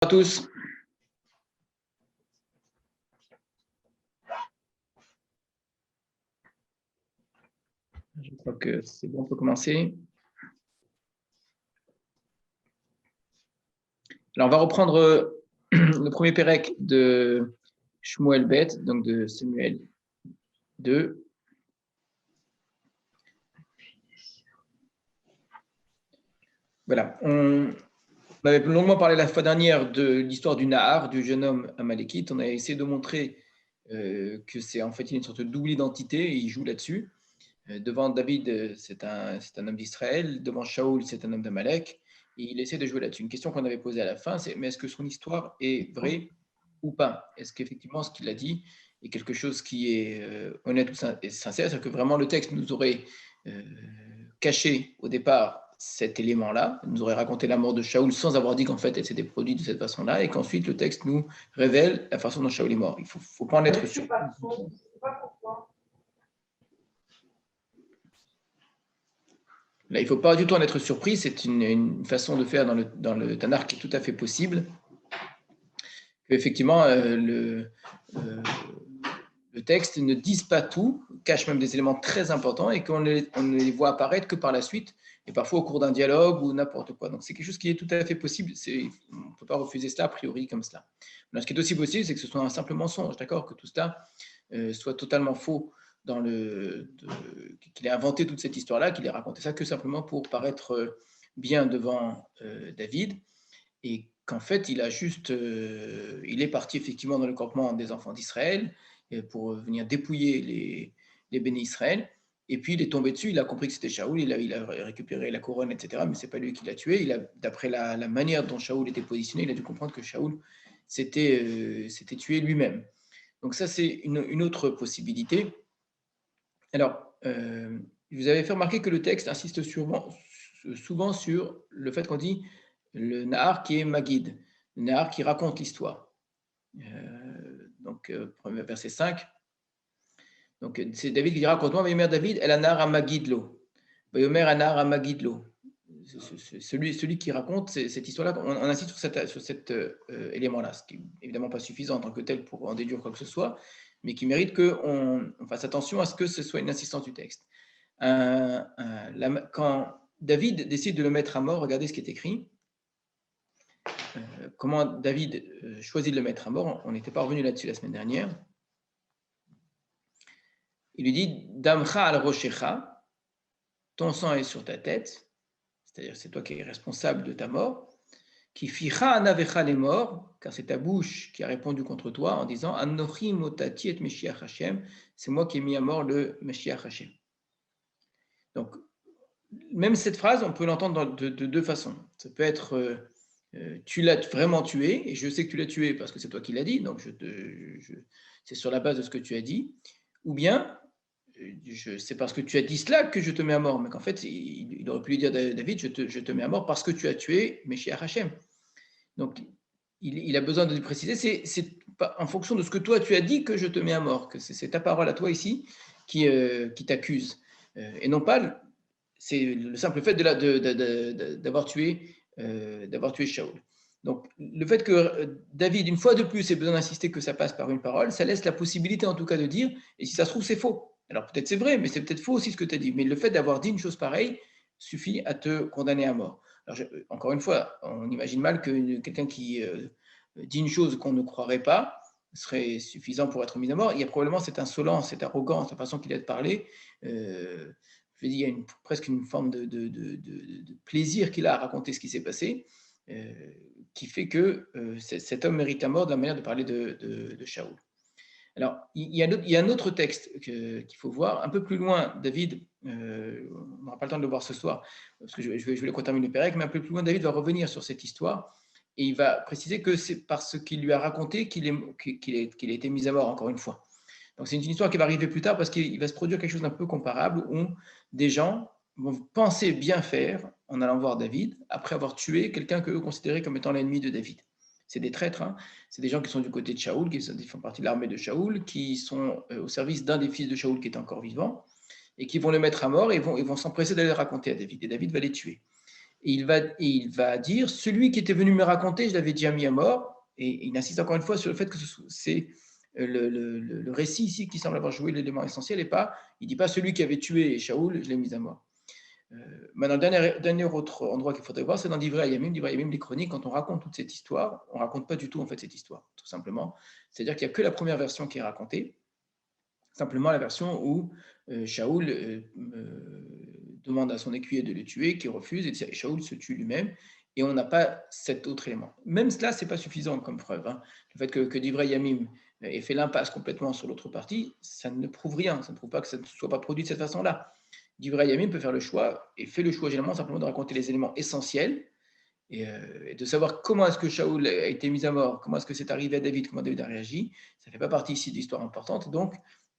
À tous. Je crois que c'est bon, on peut commencer. Alors, on va reprendre le premier pérec de Shmuel Bet, donc de Samuel 2. Voilà. On avait longuement parlé la fois dernière de l'histoire du Nahar, du jeune homme amalekite. On a essayé de montrer que c'est en fait une sorte de double identité et il joue là-dessus. Devant David, c'est un homme d'Israël. Devant Shaoul, c'est un homme d'Amalek. Et il essaie de jouer là-dessus. Une question qu'on avait posée à la fin, c'est mais est-ce que son histoire est vraie ou pas? Est-ce qu'effectivement ce qu'il a dit est quelque chose qui est honnête et sincère? C'est-à-dire que vraiment le texte nous aurait caché au départ cet élément-là, nous aurait raconté la mort de Shaoul sans avoir dit qu'en fait elle s'était produite de cette façon-là, et qu'ensuite le texte nous révèle la façon dont Shaoul est mort. Il ne faut pas en être sûr. Là, il ne faut pas du tout en être surpris, c'est une façon de faire dans le Tanakh qui est tout à fait possible. Effectivement, le texte ne dise pas tout, cache même des éléments très importants et qu'on ne les voit apparaître que par la suite, et parfois au cours d'un dialogue ou n'importe quoi. Donc c'est quelque chose qui est tout à fait possible, on ne peut pas refuser cela a priori comme cela. Alors, ce qui est aussi possible, c'est que ce soit un simple mensonge, d'accord, que tout cela soit totalement faux, qu'il ait inventé toute cette histoire-là, qu'il ait raconté ça que simplement pour paraître bien devant David, et qu'en fait, il est parti effectivement dans le campement des enfants d'Israël pour venir dépouiller les bénis Israël, et puis il est tombé dessus, il a compris que c'était Shaoul, il a récupéré la couronne, etc., mais ce n'est pas lui qui l'a tué. D'après la manière dont Shaoul était positionné, il a dû comprendre que Shaoul s'était tué lui-même. Donc ça, c'est une autre possibilité. Alors, vous avez fait remarquer que le texte insiste souvent sur le fait qu'on dit le Nahar qui est Magid, le Nahar qui raconte l'histoire. Donc, verset 5. Donc, c'est David qui dit raconte-moi, Vayomer David, El Anar à Magidlo. Vayomer Anar à Magidlo. Celui qui raconte cette histoire-là, on insiste sur cet élément-là, ce qui n'est évidemment pas suffisant en tant que tel pour en déduire quoi que ce soit, mais qui mérite qu'on fasse attention à ce que ce soit une insistance du texte. Quand David décide de le mettre à mort, regardez ce qui est écrit. Comment David choisit de le mettre à mort, on n'était pas revenu là-dessus la semaine dernière. Il lui dit Damcha al Roshecha, ton sang est sur ta tête, c'est-à-dire c'est toi qui es responsable de ta mort. Qui ficha anavecha les morts, car c'est ta bouche qui a répondu contre toi en disant Anochi motati et Meshiach Hashem, c'est moi qui ai mis à mort le Meshiach Hashem. Donc, même cette phrase, on peut l'entendre de deux façons. Ça peut être tu l'as vraiment tué, et je sais que tu l'as tué parce que c'est toi qui l'as dit, donc c'est sur la base de ce que tu as dit, ou bien c'est parce que tu as dit cela que je te mets à mort, mais qu'en fait, il aurait pu lui dire David, je te mets à mort parce que tu as tué Meshiach Hashem. Donc, il a besoin de lui préciser, c'est en fonction de ce que toi tu as dit que je te mets à mort, que c'est ta parole à toi ici qui t'accuse, et non pas c'est le simple fait d'avoir tué Shaoul. Donc, le fait que David, une fois de plus, ait besoin d'insister que ça passe par une parole, ça laisse la possibilité en tout cas de dire, et si ça se trouve, c'est faux. Alors peut-être c'est vrai, mais c'est peut-être faux aussi ce que tu as dit. Mais le fait d'avoir dit une chose pareille suffit à te condamner à mort. Alors, encore une fois, on imagine mal que quelqu'un qui dit une chose qu'on ne croirait pas serait suffisant pour être mis à mort. Il y a probablement cette insolence, cette arrogance, la façon qu'il a de parler. Je veux dire, il y a presque une forme de plaisir qu'il a à raconter ce qui s'est passé, qui fait que cet homme mérite la mort de la manière de parler de Shaoul. Alors, il y a un autre texte qu'il faut voir. Un peu plus loin, David, on n'aura pas le temps de le voir ce soir, parce que je voulais qu'on termine le Pérec, mais un peu plus loin, David va revenir sur cette histoire, et il va préciser que c'est parce qu'il lui a raconté qu'il a été mis à mort, encore une fois. Donc, c'est une histoire qui va arriver plus tard, parce qu'il va se produire quelque chose d'un peu comparable, où des gens vont penser bien faire en allant voir David, après avoir tué quelqu'un qu'eux considéraient comme étant l'ennemi de David. C'est des traîtres, hein. C'est des gens qui sont du côté de Shaoul, qui font partie de l'armée de Shaoul, qui sont au service d'un des fils de Shaoul qui est encore vivant, et qui vont le mettre à mort et vont s'empresser d'aller le raconter à David. Et David va les tuer. Et il va dire, celui qui était venu me raconter, je l'avais déjà mis à mort. Et il insiste encore une fois sur le fait que c'est le récit ici qui semble avoir joué l'élément essentiel et pas, il ne dit pas celui qui avait tué Shaoul, je l'ai mis à mort. Maintenant, le dernier autre endroit qu'il faudrait voir, c'est dans Divrei Hayamim, les chroniques. Quand on raconte toute cette histoire, on ne raconte pas du tout en fait cette histoire, tout simplement. C'est-à-dire qu'il n'y a que la première version qui est racontée, simplement la version où Shaoul demande à son écuyer de le tuer, qui refuse, et Shaoul se tue lui-même, et on n'a pas cet autre élément. Même cela, ce n'est pas suffisant comme preuve. Hein. Le fait que Divrei Hayamim ait fait l'impasse complètement sur l'autre partie, ça ne prouve rien, ça ne prouve pas que ça ne soit pas produit de cette façon-là. Divrei Hayamim peut faire le choix, et fait le choix généralement simplement de raconter les éléments essentiels, et de savoir comment est-ce que Shaoul a été mis à mort, comment est-ce que c'est arrivé à David, comment David a réagi. Ça ne fait pas partie ici de l'histoire importante, donc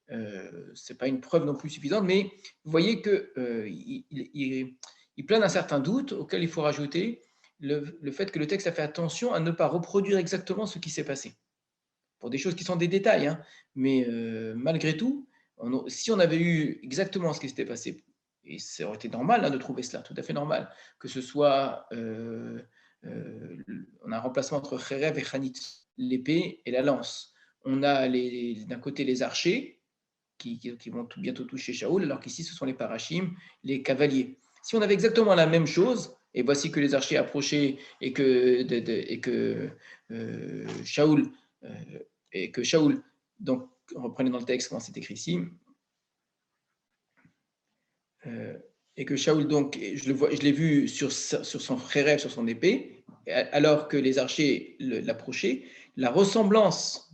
ce n'est pas une preuve non plus suffisante, mais vous voyez qu'il il plane un certain doute auquel il faut rajouter le fait que le texte a fait attention à ne pas reproduire exactement ce qui s'est passé. Pour des choses qui sont des détails, hein, mais malgré tout, si on avait eu exactement ce qui s'était passé, et ça aurait été normal hein, de trouver cela, tout à fait normal, que ce soit on a un remplacement entre Kherev et Khanit, l'épée et la lance. On a d'un côté les archers qui vont bientôt toucher Shaoul, alors qu'ici ce sont les parachim, les cavaliers. Si on avait exactement la même chose, et voici que les archers approchaient et que Shaoul donc reprenez dans le texte comment c'est écrit ici, et que Shaoul donc je l'ai vu sur son frère, sur son épée, alors que les archers l'approchaient, la ressemblance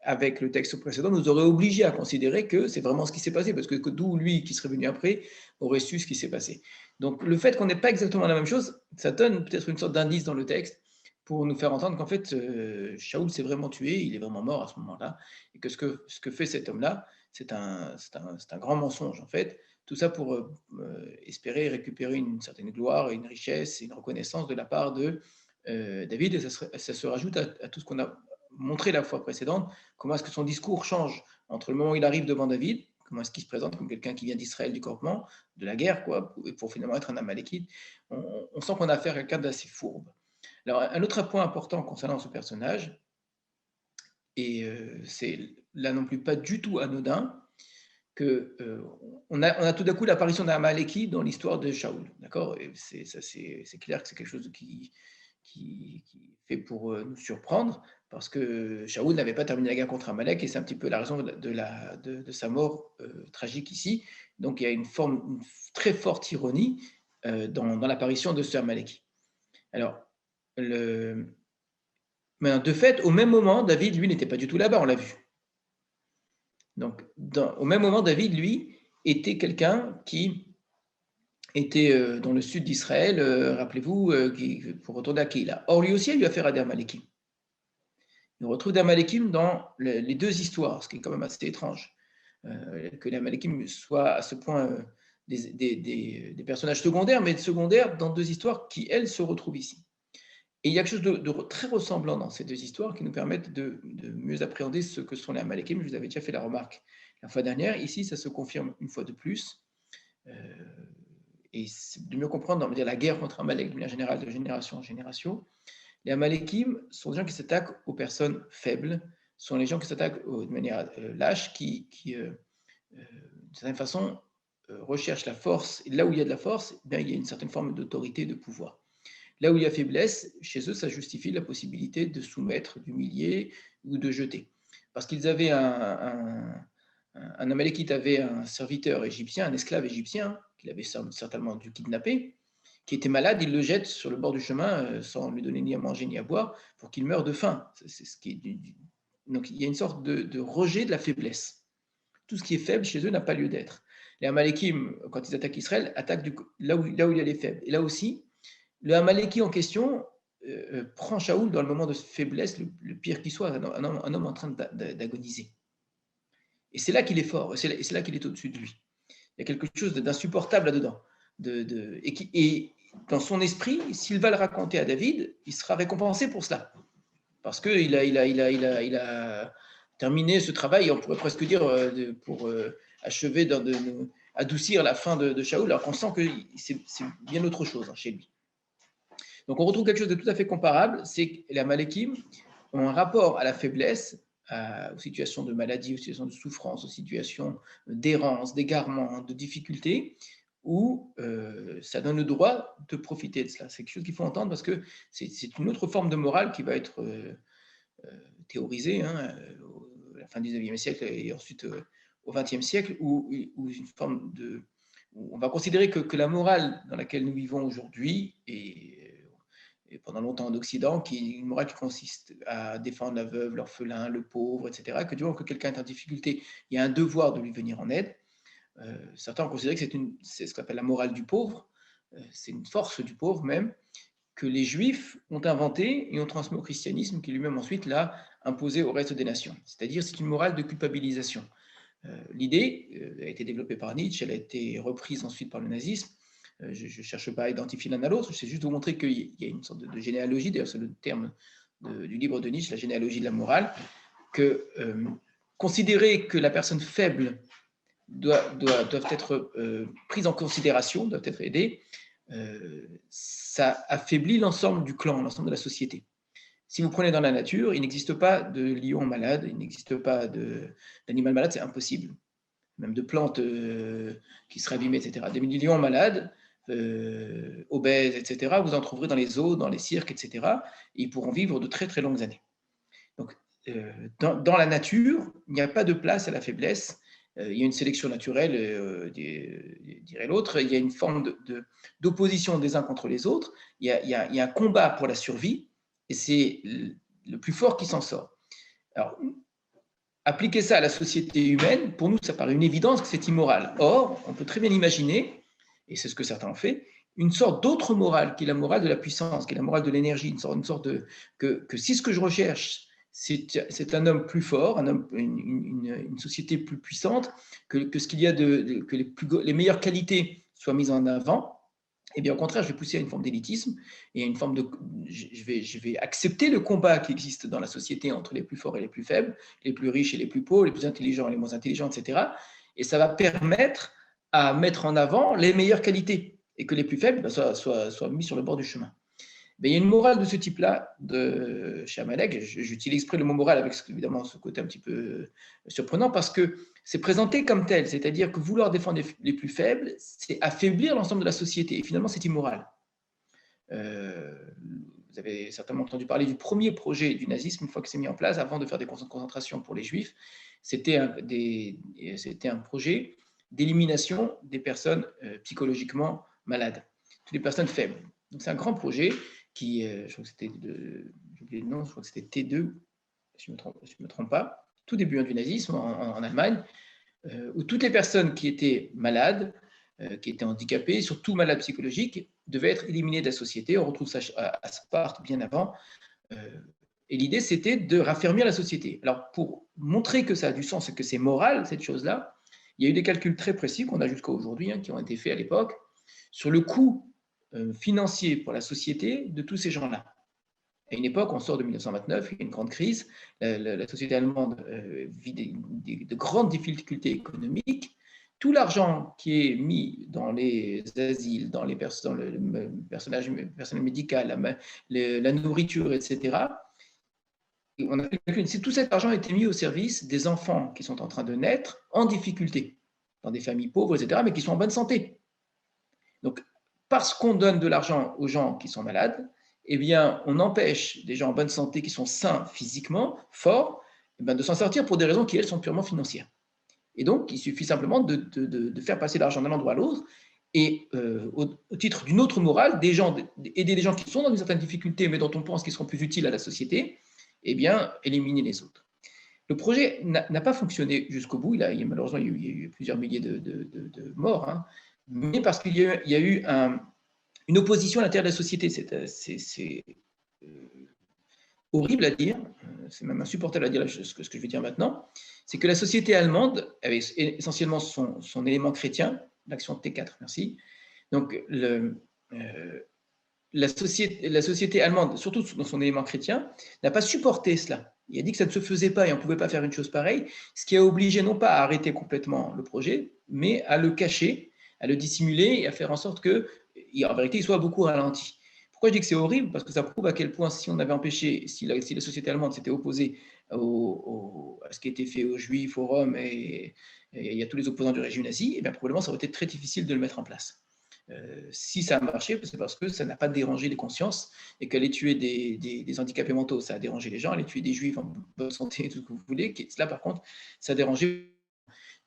avec le texte précédent nous aurait obligé à considérer que c'est vraiment ce qui s'est passé, parce que d'où lui qui serait venu après aurait su ce qui s'est passé. Donc le fait qu'on n'ait pas exactement la même chose, ça donne peut-être une sorte d'indice dans le texte pour nous faire entendre qu'en fait Shaoul s'est vraiment tué, il est vraiment mort à ce moment-là, et que ce que fait cet homme-là, c'est un grand mensonge en fait. Tout ça pour espérer récupérer une certaine gloire, une richesse et une reconnaissance de la part de David, et ça se rajoute à tout ce qu'on a montré la fois précédente, comment est-ce que son discours change entre le moment où il arrive devant David, comment est-ce qu'il se présente comme quelqu'un qui vient d'Israël, du campement, de la guerre, quoi, pour finalement être un Amalekite. On sent qu'on a affaire à quelqu'un d'assez fourbe. Alors, un autre point important concernant ce personnage, et c'est là non plus pas du tout anodin, que on a tout d'un coup l'apparition d'un Amalekite dans l'histoire de Shaoul. D'accord. C'est clair que c'est quelque chose qui fait pour nous surprendre, parce que Shaoul n'avait pas terminé la guerre contre Amalek, et c'est un petit peu la raison de sa mort tragique ici. Donc il y a une très forte ironie dans l'apparition de ce Amalekite. Alors, maintenant, de fait, au même moment, David, lui, n'était pas du tout là-bas, on l'a vu. Donc, au même moment, David, lui, était quelqu'un qui était dans le sud d'Israël, rappelez-vous, pour retourner à Keïla. Or, lui aussi a eu affaire à des Amalekim. On retrouve des Amalekim dans les deux histoires, ce qui est quand même assez étrange, que les Amalekim soient à ce point des personnages secondaires, mais secondaires dans deux histoires qui, elles, se retrouvent ici. Et il y a quelque chose de très ressemblant dans ces deux histoires qui nous permettent de mieux appréhender ce que sont les Amalekim. Je vous avais déjà fait la remarque la fois dernière. Ici, ça se confirme une fois de plus. Et de mieux comprendre, dans la guerre contre Amalek de manière générale, de génération en génération, les Amalekim sont des gens qui s'attaquent aux personnes faibles, sont les gens qui s'attaquent de manière lâche, qui d'une certaine façon, recherchent la force. Et là où il y a de la force, il y a une certaine forme d'autorité, de pouvoir. Là où il y a faiblesse, chez eux, ça justifie la possibilité de soumettre, d'humilier ou de jeter. Parce qu'ils avaient un Amalekite avait un serviteur égyptien, un esclave égyptien, qu'il avait certainement dû kidnapper, qui était malade, il le jette sur le bord du chemin sans lui donner ni à manger ni à boire pour qu'il meure de faim. C'est ce qui est donc il y a une sorte de rejet de la faiblesse. Tout ce qui est faible chez eux n'a pas lieu d'être. Les Amalekim, quand ils attaquent Israël, attaquent là où il y a les faibles. Et là aussi, le Amaleki en question prend Shaoul dans le moment de faiblesse, le pire qui soit, un homme en train d'agoniser. Et c'est là qu'il est fort, et c'est là qu'il est au-dessus de lui. Il y a quelque chose d'insupportable là-dedans. Et dans son esprit, s'il va le raconter à David, il sera récompensé pour cela. Parce qu'il a terminé ce travail, on pourrait presque dire, pour achever, adoucir la fin de Shaoul, alors qu'on sent que c'est bien autre chose chez lui. Donc on retrouve quelque chose de tout à fait comparable, c'est que les Amalekim ont un rapport à la faiblesse, aux situations de maladie, aux situations de souffrance, aux situations d'errance, d'égarement, de difficulté, où ça donne le droit de profiter de cela. C'est quelque chose qu'il faut entendre parce que c'est une autre forme de morale qui va être théorisée à la fin du 19e siècle et ensuite au 20e siècle, où une forme de... où on va considérer que la morale dans laquelle nous vivons aujourd'hui et pendant longtemps en Occident, qui est une morale qui consiste à défendre la veuve, l'orphelin, le pauvre, etc., que du moment que quelqu'un est en difficulté, il y a un devoir de lui venir en aide. Certains ont considéré que c'est ce qu'on appelle la morale du pauvre, c'est une force du pauvre même, que les Juifs ont inventé et ont transmis au christianisme, qui lui-même ensuite l'a imposé au reste des nations. C'est-à-dire c'est une morale de culpabilisation. L'idée a été développée par Nietzsche, elle a été reprise ensuite par le nazisme. Je ne cherche pas à identifier l'un à l'autre, j'essaie juste de vous montrer qu'il y a une sorte de généalogie, d'ailleurs c'est le terme du livre de Nietzsche, la généalogie de la morale, que considérer que la personne faible doivent être prises en considération, doivent être aidées, ça affaiblit l'ensemble du clan, l'ensemble de la société. Si vous prenez dans la nature, il n'existe pas de lion malade, il n'existe pas d'animal malade, c'est impossible. Même de plantes qui seraient abîmées, etc. Des lions malades, obèses, etc., vous en trouverez dans les zoos, dans les cirques, etc. Et ils pourront vivre de très très longues années. Donc, dans la nature, il n'y a pas de place à la faiblesse. Il y a une sélection naturelle, dirait l'autre. Il y a une forme d'opposition des uns contre les autres. Il y a un combat pour la survie, et c'est le plus fort qui s'en sort. Alors, appliquer ça à la société humaine, pour nous, ça paraît une évidence que c'est immoral. Or, on peut très bien imaginer, et c'est ce que certains ont fait, une sorte d'autre morale, qui est la morale de la puissance, qui est la morale de l'énergie, une sorte de... que si ce que je recherche, c'est un homme plus fort, une société plus puissante, que ce qu'il y a que les meilleures qualités soient mises en avant, et bien au contraire, je vais pousser à une forme d'élitisme et à une forme de... Je vais accepter le combat qui existe dans la société entre les plus forts et les plus faibles, les plus riches et les plus pauvres, les plus intelligents et les moins intelligents, etc. Et ça va permettre à mettre en avant les meilleures qualités et que les plus faibles soient mis sur le bord du chemin. Mais il y a une morale de ce type-là chez Amalek. J'utilise exprès le mot morale avec évidemment ce côté un petit peu surprenant parce que c'est présenté comme tel, c'est-à-dire que vouloir défendre les plus faibles, c'est affaiblir l'ensemble de la société et finalement c'est immoral. Vous avez certainement entendu parler du premier projet du nazisme, une fois que c'est mis en place, avant de faire des camps de concentration pour les juifs, c'était un projet d'élimination des personnes psychologiquement malades, toutes les personnes faibles. Donc c'est un grand projet qui, je crois que c'était j'ai oublié le nom, je crois que c'était T2, si je ne me trompe pas, tout début du nazisme en Allemagne, où toutes les personnes qui étaient malades, qui étaient handicapées, surtout malades psychologiques, devaient être éliminées de la société. On retrouve ça à Sparte bien avant. Et l'idée, c'était de raffermir la société. Alors, pour montrer que ça a du sens et que c'est moral, cette chose-là, il y a eu des calculs très précis qu'on a jusqu'à aujourd'hui, qui ont été faits à l'époque, sur le coût financier pour la société de tous ces gens-là. À une époque, on sort de 1929, il y a une grande crise, la société allemande vit de grandes difficultés économiques. Tout l'argent qui est mis dans les asiles, dans le personnel médical, la nourriture, etc., on a calculé, tout cet argent a été mis au service des enfants qui sont en train de naître en difficulté, dans des familles pauvres, etc., mais qui sont en bonne santé. Donc, parce qu'on donne de l'argent aux gens qui sont malades, eh bien, on empêche des gens en bonne santé qui sont sains physiquement, forts, de s'en sortir pour des raisons qui, elles, sont purement financières. Et donc, il suffit simplement de faire passer l'argent d'un endroit à l'autre et au titre d'une autre morale, aider des gens qui sont dans une certaine difficulté, mais dont on pense qu'ils seront plus utiles à la société, eh bien, éliminer les autres. Le projet n'a pas fonctionné jusqu'au bout. Malheureusement, il y a eu plusieurs milliers de morts, mais parce qu'il y a eu une opposition à l'intérieur de la société. C'est horrible à dire, c'est même insupportable à dire ce que je vais dire maintenant, c'est que la société allemande avait essentiellement son élément chrétien, l'action T4, merci. Donc, la société allemande, surtout dans son élément chrétien, n'a pas supporté cela. Il a dit que ça ne se faisait pas et on ne pouvait pas faire une chose pareille, ce qui a obligé non pas à arrêter complètement le projet, mais à le cacher, à le dissimuler et à faire en sorte que, en vérité, il soit beaucoup ralenti. Pourquoi je dis que c'est horrible? Parce que ça prouve à quel point si on avait empêché, si la société allemande s'était opposée à ce qui était fait aux Juifs, aux Roms et à tous les opposants du régime nazi, eh bien, probablement ça aurait été très difficile de le mettre en place. Si ça a marché, c'est parce que ça n'a pas dérangé les consciences et qu'aller tuer des handicapés mentaux, ça a dérangé les gens, aller tuer des Juifs en bonne santé, tout ce que vous voulez, là par contre, ça a dérangé.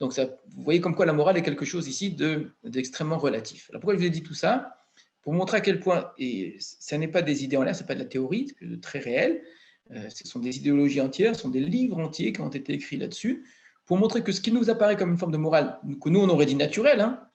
Donc ça, vous voyez comme quoi la morale est quelque chose ici d'extrêmement relatif. Alors pourquoi je vous ai dit tout ça? Pour montrer à quel point, et ce n'est pas des idées en l'air, ce n'est pas de la théorie, c'est très réel, ce sont des idéologies entières, ce sont des livres entiers qui ont été écrits là-dessus, pour montrer que ce qui nous apparaît comme une forme de morale, que nous on aurait dit naturelle, hein,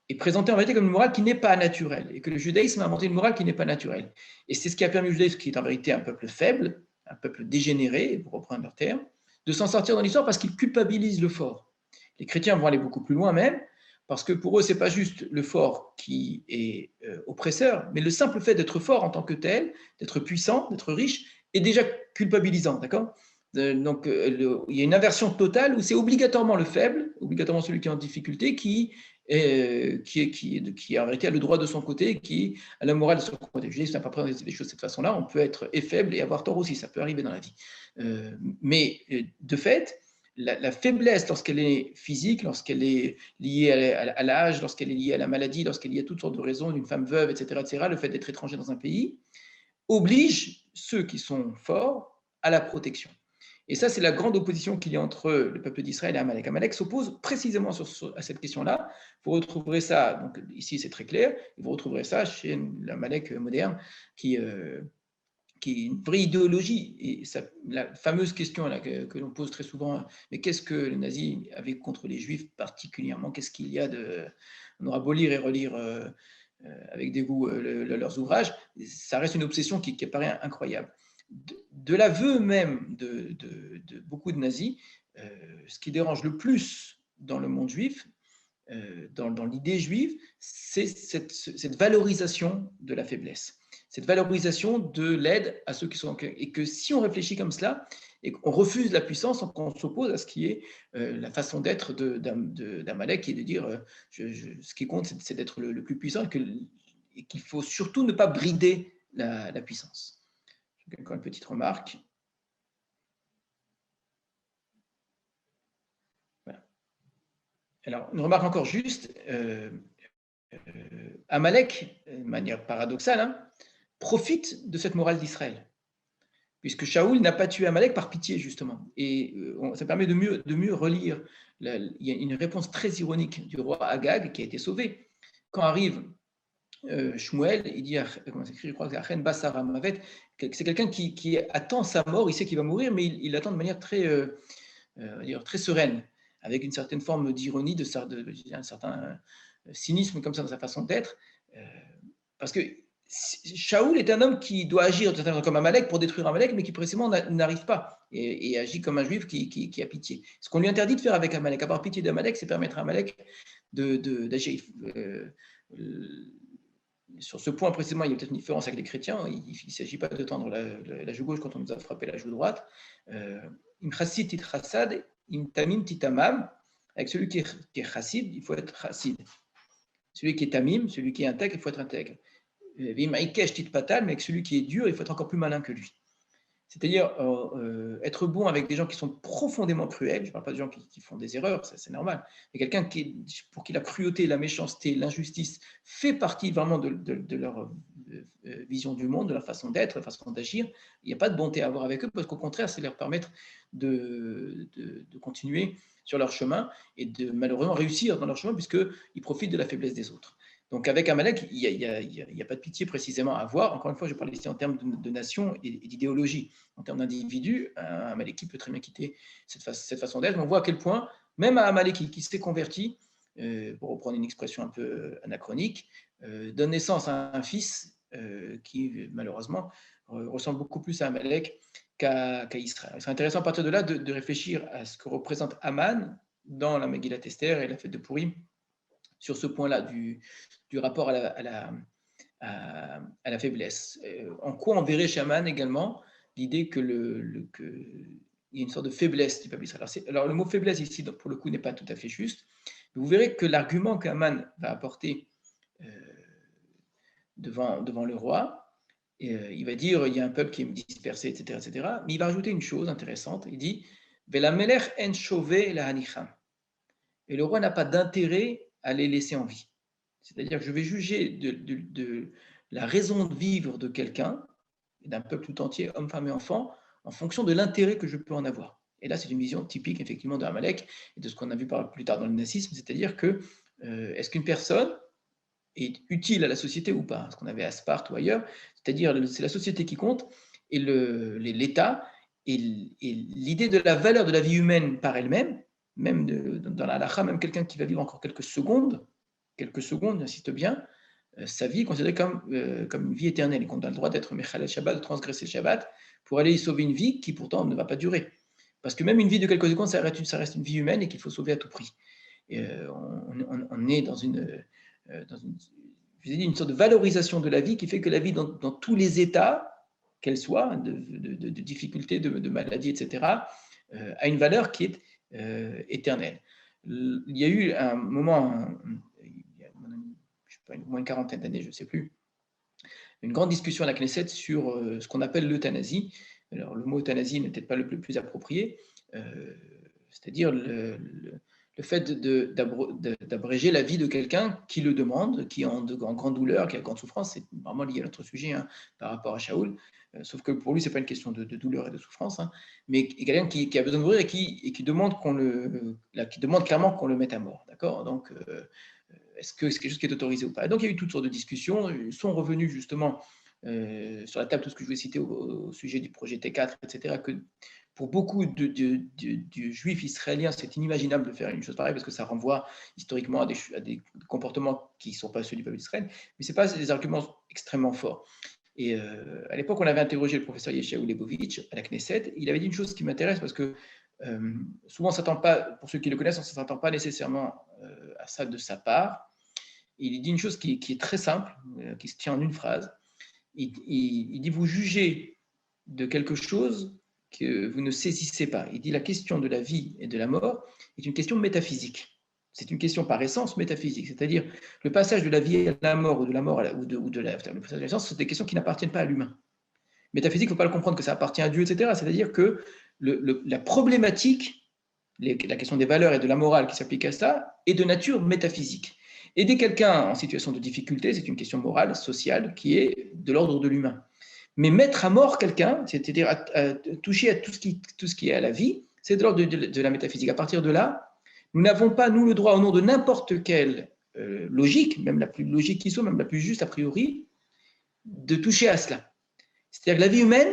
est présenté en vérité comme une morale qui n'est pas naturelle, et que le judaïsme a inventé une morale qui n'est pas naturelle. Et c'est ce qui a permis au judaïsme, qui est en vérité un peuple faible, un peuple dégénéré, pour reprendre leur terme, de s'en sortir dans l'histoire parce qu'il culpabilise le fort. Les chrétiens vont aller beaucoup plus loin même, parce que pour eux, ce n'est pas juste le fort qui est oppresseur, mais le simple fait d'être fort en tant que tel, d'être puissant, d'être riche, est déjà culpabilisant, d'accord? Donc, il y a une inversion totale où c'est obligatoirement le faible, obligatoirement celui qui est en difficulté, qui en vérité a le droit de son côté, qui a la morale de son côté. Je dis, ça n'a pas présenter les choses de cette façon-là, on peut être faible et avoir tort aussi, ça peut arriver dans la vie. Mais de fait, la faiblesse, lorsqu'elle est physique, lorsqu'elle est liée à l'âge, lorsqu'elle est liée à la maladie, lorsqu'elle est liée à toutes sortes de raisons, d'une femme veuve, etc., le fait d'être étranger dans un pays, oblige ceux qui sont forts à la protection. Et ça, c'est la grande opposition qu'il y a entre le peuple d'Israël et Amalek. Amalek s'oppose précisément à cette question-là. Vous retrouverez ça, donc ici c'est très clair, vous retrouverez ça chez l'Amalek moderne qui est une vraie idéologie. Et ça, la fameuse question là, que l'on pose très souvent, mais qu'est-ce que les nazis avaient contre les juifs particulièrement? Qu'est-ce qu'il y a de... On aura beau lire et relire avec dégoût leurs ouvrages, ça reste une obsession qui paraît incroyable. De l'aveu même de beaucoup de nazis, ce qui dérange le plus dans le monde juif, dans l'idée juive, c'est cette valorisation de la faiblesse, cette valorisation de l'aide à ceux qui sont... Et que si on réfléchit comme cela, et qu'on refuse la puissance, on s'oppose à ce qui est la façon d'être d'Amalek, qui est de dire ce qui compte, c'est d'être le plus puissant et qu'il faut surtout ne pas brider la puissance. Encore une petite remarque. Voilà. Alors, une remarque encore juste. Amalek, de manière paradoxale, hein, profite de cette morale d'Israël, puisque Shaoul n'a pas tué Amalek par pitié, justement. Et ça permet de mieux relire. Il y a une réponse très ironique du roi Agag qui a été sauvé. Quand arrive Shmuel, il dit, comment s'écrit, je crois que c'est Achen Bassara Mavet, c'est quelqu'un qui attend sa mort, il sait qu'il va mourir, mais il attend de manière très sereine, avec une certaine forme d'ironie, un certain cynisme comme ça dans sa façon d'être, parce que Shaoul est un homme qui doit agir comme Amalek pour détruire Amalek, mais qui précisément n'arrive pas et agit comme un juif qui a pitié. Ce qu'on lui interdit de faire avec Amalek, avoir pitié d'Amalek, c'est permettre à Amalek d'agir. Sur ce point précisément, il y a peut-être une différence avec les chrétiens. Il ne s'agit pas de tendre la joue gauche quand on nous a frappé la joue droite. Im chassid tit chassad, im tamim tit tamam. Avec celui qui est chassid, il faut être chassid. Celui qui est tamim, celui qui est intègre, il faut être intègre. Im aikesh tit patal, mais avec celui qui est dur, il faut être encore plus malin que lui. C'est-à-dire être bon avec des gens qui sont profondément cruels. Je ne parle pas de gens qui font des erreurs, ça, c'est normal. Mais quelqu'un pour qui la cruauté, la méchanceté, l'injustice fait partie vraiment de leur vision du monde, de leur façon d'être, de leur façon d'agir. Il n'y a pas de bonté à avoir avec eux, parce qu'au contraire, c'est leur permettre de continuer sur leur chemin et de malheureusement réussir dans leur chemin, puisqu'ils profitent de la faiblesse des autres. Donc avec Amalek, il n'y a pas de pitié précisément à avoir. Encore une fois, je parle ici en termes de nation et d'idéologie. En termes d'individu, un Amaleki peut très bien quitter cette façon d'être. On voit à quel point, même un Amaleki qui s'est converti, pour reprendre une expression un peu anachronique, donne naissance à un fils qui, malheureusement, ressemble beaucoup plus à Amalek qu'à Israël. C'est intéressant à partir de là de réfléchir à ce que représente Aman dans la Megillat Esther et la fête de Purim, sur ce point-là du rapport à la faiblesse. En quoi on verrait chez Aman également l'idée qu'il y a une sorte de faiblesse du peuple d'Israël. Alors le mot faiblesse ici, pour le coup, n'est pas tout à fait juste. Vous verrez que l'argument qu'Aman va apporter devant le roi. Et, il va dire, il y a un peuple qui est dispersé, etc., etc. Mais il va rajouter une chose intéressante. Il dit, Velamelech en chové la hanicham. Et le roi n'a pas d'intérêt à les laisser en vie. C'est-à-dire que je vais juger de la raison de vivre de quelqu'un, d'un peuple tout entier, hommes, femmes et enfants, en fonction de l'intérêt que je peux en avoir. Et là, c'est une vision typique, effectivement, de Amalek et de ce qu'on a vu plus tard dans le nazisme, c'est-à-dire que est-ce qu'une personne est utile à la société ou pas, ce qu'on avait à Sparte ou ailleurs, c'est-à-dire c'est la société qui compte, et l'État, et l'idée de la valeur de la vie humaine par elle-même, même dans la halakha, même quelqu'un qui va vivre encore quelques secondes, j'insiste bien, sa vie est considérée comme une vie éternelle, et qu'on a le droit d'être Mechalel Shabbat, de transgresser le Shabbat, pour aller y sauver une vie qui pourtant ne va pas durer. Parce que même une vie de quelques secondes, ça reste une vie humaine et qu'il faut sauver à tout prix. Et, on est dans une sorte de valorisation de la vie qui fait que la vie dans tous les états, qu'elle soit, de difficultés, de maladies, etc., a une valeur qui est éternelle. Il y a eu un moment, il y a moins une quarantaine d'années, je ne sais plus, une grande discussion à la Knesset sur ce qu'on appelle l'euthanasie. Alors, le mot euthanasie n'est peut-être pas le plus approprié, c'est-à-dire le fait d'abréger la vie de quelqu'un qui le demande, qui est en grande douleur, qui a grande souffrance. C'est vraiment lié à notre sujet par rapport à Shaoul, sauf que pour lui, ce n'est pas une question de douleur et de souffrance, mais quelqu'un qui a besoin de mourir et qui demande clairement qu'on le mette à mort. D'accord ? Donc, est-ce que c'est quelque chose qui est autorisé ou pas ? Donc, il y a eu toutes sortes de discussions. Ils sont revenus justement sur la table, tout ce que je vais citer au sujet du projet T4, etc., que pour beaucoup de juifs israéliens, c'est inimaginable de faire une chose pareille parce que ça renvoie historiquement à des comportements qui ne sont pas ceux du peuple d'Israël, mais ce n'est pas des arguments extrêmement forts. Et à l'époque, on avait interrogé le professeur Yeshayahu Leibovitch à la Knesset. Il avait dit une chose qui m'intéresse parce que souvent, on s'attend pas, pour ceux qui le connaissent, on ne s'attend pas nécessairement à ça de sa part. Il dit une chose qui est très simple, qui se tient en une phrase. Il dit, vous jugez de quelque chose que vous ne saisissez pas. Il dit, la question de la vie et de la mort est une question métaphysique. C'est une question par essence métaphysique. C'est-à-dire, le passage de la vie à la mort, ou de la mort le passage de l'essence, c'est des questions qui n'appartiennent pas à l'humain. Métaphysique, il ne faut pas le comprendre que ça appartient à Dieu, etc. C'est-à-dire que la problématique, la question des valeurs et de la morale qui s'applique à ça, est de nature métaphysique. Aider quelqu'un en situation de difficulté, c'est une question morale, sociale, qui est de l'ordre de l'humain. Mais mettre à mort quelqu'un, c'est-à-dire à toucher à tout ce qui est à la vie, c'est de l'ordre de la métaphysique. À partir de là, nous n'avons pas, nous, le droit, au nom de n'importe quelle logique, même la plus logique qui soit, même la plus juste a priori, de toucher à cela. C'est-à-dire que la vie humaine,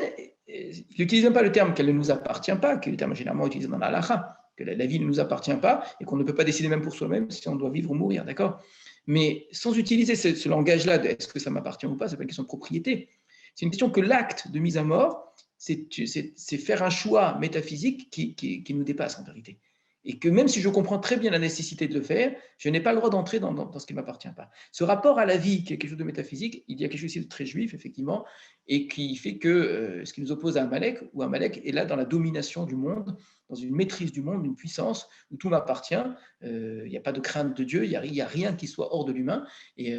n'utilise même pas le terme qu'elle ne nous appartient pas, qui est le terme généralement utilisé dans la halakha, que la vie ne nous appartient pas et qu'on ne peut pas décider même pour soi-même si on doit vivre ou mourir, d'accord ? Mais sans utiliser ce langage-là de est-ce que ça m'appartient ou pas, ce n'est pas une question de propriété. C'est une question que l'acte de mise à mort, c'est faire un choix métaphysique qui nous dépasse en vérité. Et que même si je comprends très bien la nécessité de le faire, je n'ai pas le droit d'entrer dans ce qui ne m'appartient pas. Ce rapport à la vie, qui est quelque chose de métaphysique, il y a quelque chose ici de très juif, effectivement, et qui fait que ce qui nous oppose à Amalek, où Amalek est là dans la domination du monde, dans une maîtrise du monde, une puissance où tout m'appartient, il n'y a pas de crainte de Dieu, il n'y a rien qui soit hors de l'humain, et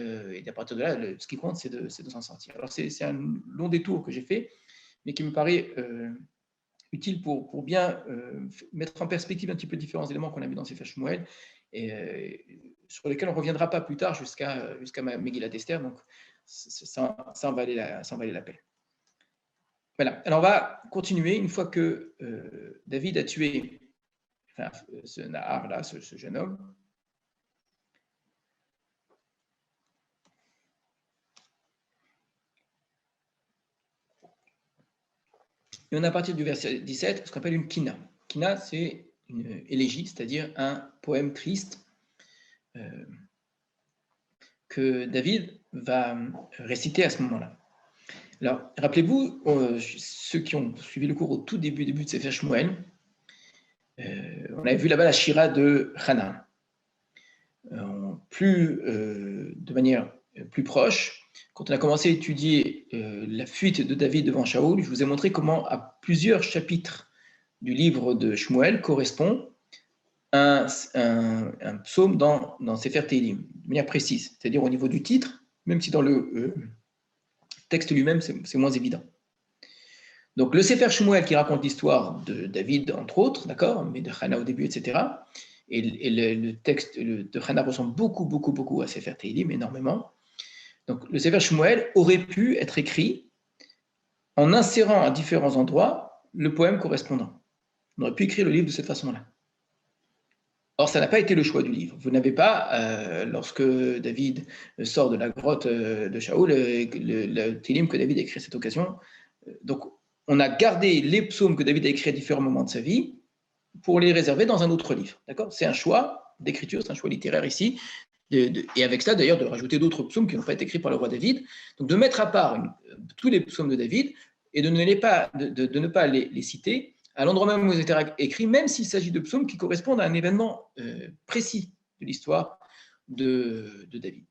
à partir de là, ce qui compte, c'est de s'en sortir. Alors c'est un long détour que j'ai fait, mais qui me paraît utile pour bien mettre en perspective un petit peu différents éléments qu'on a vu dans Sefer Shmuel, et sur lesquels on ne reviendra pas plus tard jusqu'à Megillat Esther, donc ça en valait la peine. Voilà, alors on va continuer une fois que David a tué ce Nahar-là, ce jeune homme. Et on a à partir du verset 17 ce qu'on appelle une kina. Kina, c'est une élégie, c'est-à-dire un poème triste que David va réciter à ce moment-là. Alors, rappelez-vous, ceux qui ont suivi le cours au tout début de Sefer Shmuel, on avait vu là-bas la Shira de Hana. De manière plus proche, quand on a commencé à étudier la fuite de David devant Shaoul, je vous ai montré comment à plusieurs chapitres du livre de Shmuel correspond un psaume dans Sefer Tehillim, de manière précise, c'est-à-dire au niveau du titre, même si dans le texte lui-même, c'est moins évident. Donc, le Sefer Shmuel qui raconte l'histoire de David, entre autres, d'accord, mais de Hana au début, etc. Et le texte de Hana ressemble beaucoup à Sefer Tehillim, énormément. Donc, le Sefer Shmuel aurait pu être écrit en insérant à différents endroits le poème correspondant. On aurait pu écrire le livre de cette façon-là. Or, ça n'a pas été le choix du livre. Vous n'avez pas, lorsque David sort de la grotte de Shaoul, le Tehillim que David a écrit à cette occasion. Donc, on a gardé les psaumes que David a écrits à différents moments de sa vie pour les réserver dans un autre livre. D'accord ? C'est un choix d'écriture, c'est un choix littéraire ici. Et avec ça, d'ailleurs, de rajouter d'autres psaumes qui n'ont pas été écrits par le roi David. Donc, de mettre à part tous les psaumes de David et de ne pas les citer à l'endroit même où ils étaient écrits, même s'il s'agit de psaumes qui correspondent à un événement précis de l'histoire de David.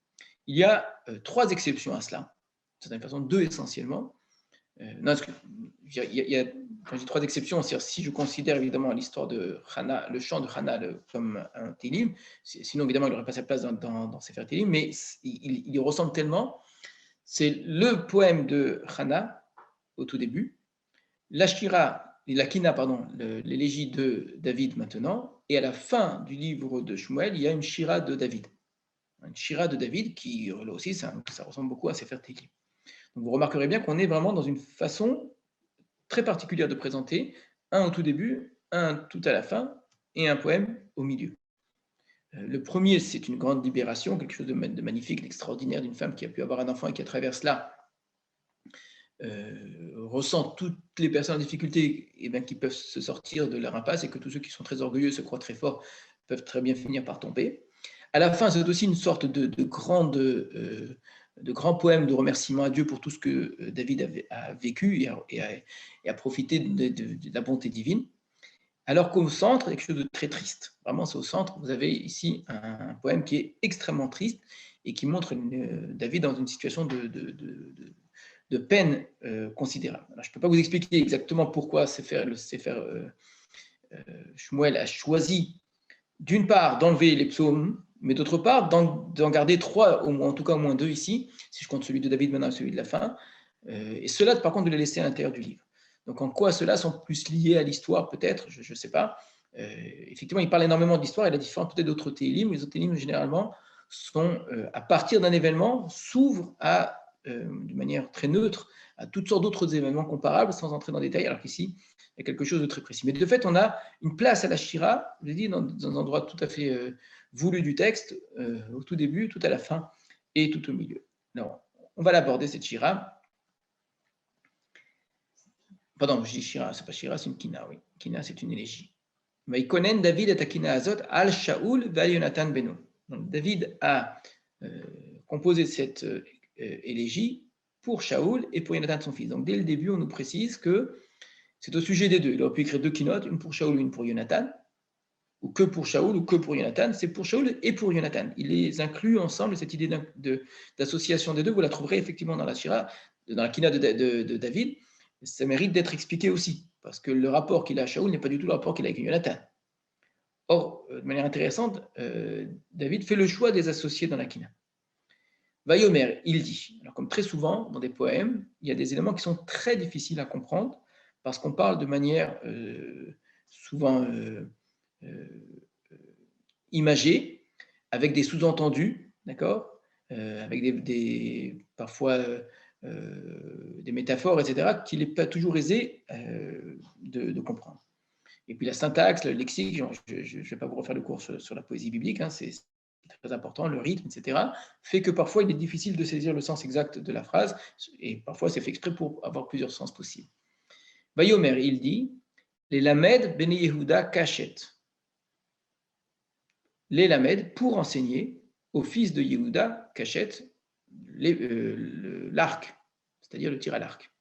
Il y a 3 exceptions à cela, de certaine façon 2 essentiellement. Non, quand je dis 3 exceptions, c'est-à-dire si je considère évidemment l'histoire de Hana, le chant de Hana comme un Tehillim, sinon évidemment il n'aurait pas sa place dans Sefer Tehillim, mais il y ressemble tellement. C'est le poème de Hana au tout début, la Kina, l'élégie de David maintenant, et à la fin du livre de Shmuel, il y a une Shira de David. Une Shira de David qui, là aussi, ça ressemble beaucoup à Sefer Tehillim. Donc vous remarquerez bien qu'on est vraiment dans une façon très particulière de présenter, un au tout début, un tout à la fin, et un poème au milieu. Le premier, c'est une grande libération, quelque chose de magnifique, d'extraordinaire, d'une femme qui a pu avoir un enfant et qui, à travers cela, ressent toutes les personnes en difficulté qui peuvent se sortir de leur impasse et que tous ceux qui sont très orgueilleux, se croient très forts, peuvent très bien finir par tomber. À la fin, c'est aussi une sorte de grand poème de remerciement à Dieu pour tout ce que David a vécu et a profité de la bonté divine. Alors qu'au centre, il y a quelque chose de très triste. Vraiment, c'est au centre. Vous avez ici un poème qui est extrêmement triste et qui montre David dans une situation de peine considérable. Alors, je ne peux pas vous expliquer exactement pourquoi le Sefer Shmuel a choisi, d'une part, d'enlever les psaumes, mais d'autre part, d'en garder 3, en tout cas au moins 2 ici, si je compte celui de David maintenant et celui de la fin, et cela, par contre, de les laisser à l'intérieur du livre. Donc, en quoi ceux-là sont plus liés à l'histoire, peut-être, je ne sais pas. Effectivement, il parle énormément d'histoire, et la différence peut-être d'autres Tehillim. Les autres Tehillim, généralement, sont, à partir d'un événement, s'ouvrent de manière très neutre à toutes sortes d'autres événements comparables, sans entrer dans le détail, alors qu'ici, il y a quelque chose de très précis. Mais de fait, on a une place à la Shira, je l'ai dit, dans un endroit tout à fait voulu du texte, au tout début, tout à la fin et tout au milieu. Alors, on va l'aborder, cette Shira. Pardon, je dis Shira, c'est pas Shira, c'est une Kina, oui. Kina, c'est une élégie. Vaïkonen David et Kina Azot al Shaoul va Yonatan Beno. Donc, David a composé cette élégie pour Shaoul et pour Yonatan son fils. Donc, dès le début, on nous précise que c'est au sujet des deux. Il aurait pu écrire 2 kinotes, une pour Shaoul et une pour Yonatan, ou que pour Shaoul ou que pour Yonatan. C'est pour Shaoul et pour Yonatan. Il les inclut ensemble, cette idée d'association des deux, vous la trouverez effectivement dans la Shira, dans la Kina de David. Ça mérite d'être expliqué aussi, parce que le rapport qu'il a à Shaoul n'est pas du tout le rapport qu'il a avec Yonatan. Or, de manière intéressante, David fait le choix des associés dans la Kina. Vayomer, il dit, alors comme très souvent dans des poèmes, il y a des éléments qui sont très difficiles à comprendre, parce qu'on parle de manière souvent imagée, avec des sous-entendus, d'accord, avec parfois des métaphores, etc., qu'il n'est pas toujours aisé de comprendre. Et puis la syntaxe, le lexique, je ne vais pas vous refaire le cours sur la poésie biblique, hein, c'est très important, le rythme, etc., fait que parfois il est difficile de saisir le sens exact de la phrase, et parfois c'est fait exprès pour avoir plusieurs sens possibles. Vayomer, il dit, les Lamed Bene Yehuda Kachet. Les Lamed, pour enseigner aux fils de Yehuda, Kachet, l'arc, c'est-à-dire le tir à l'arc.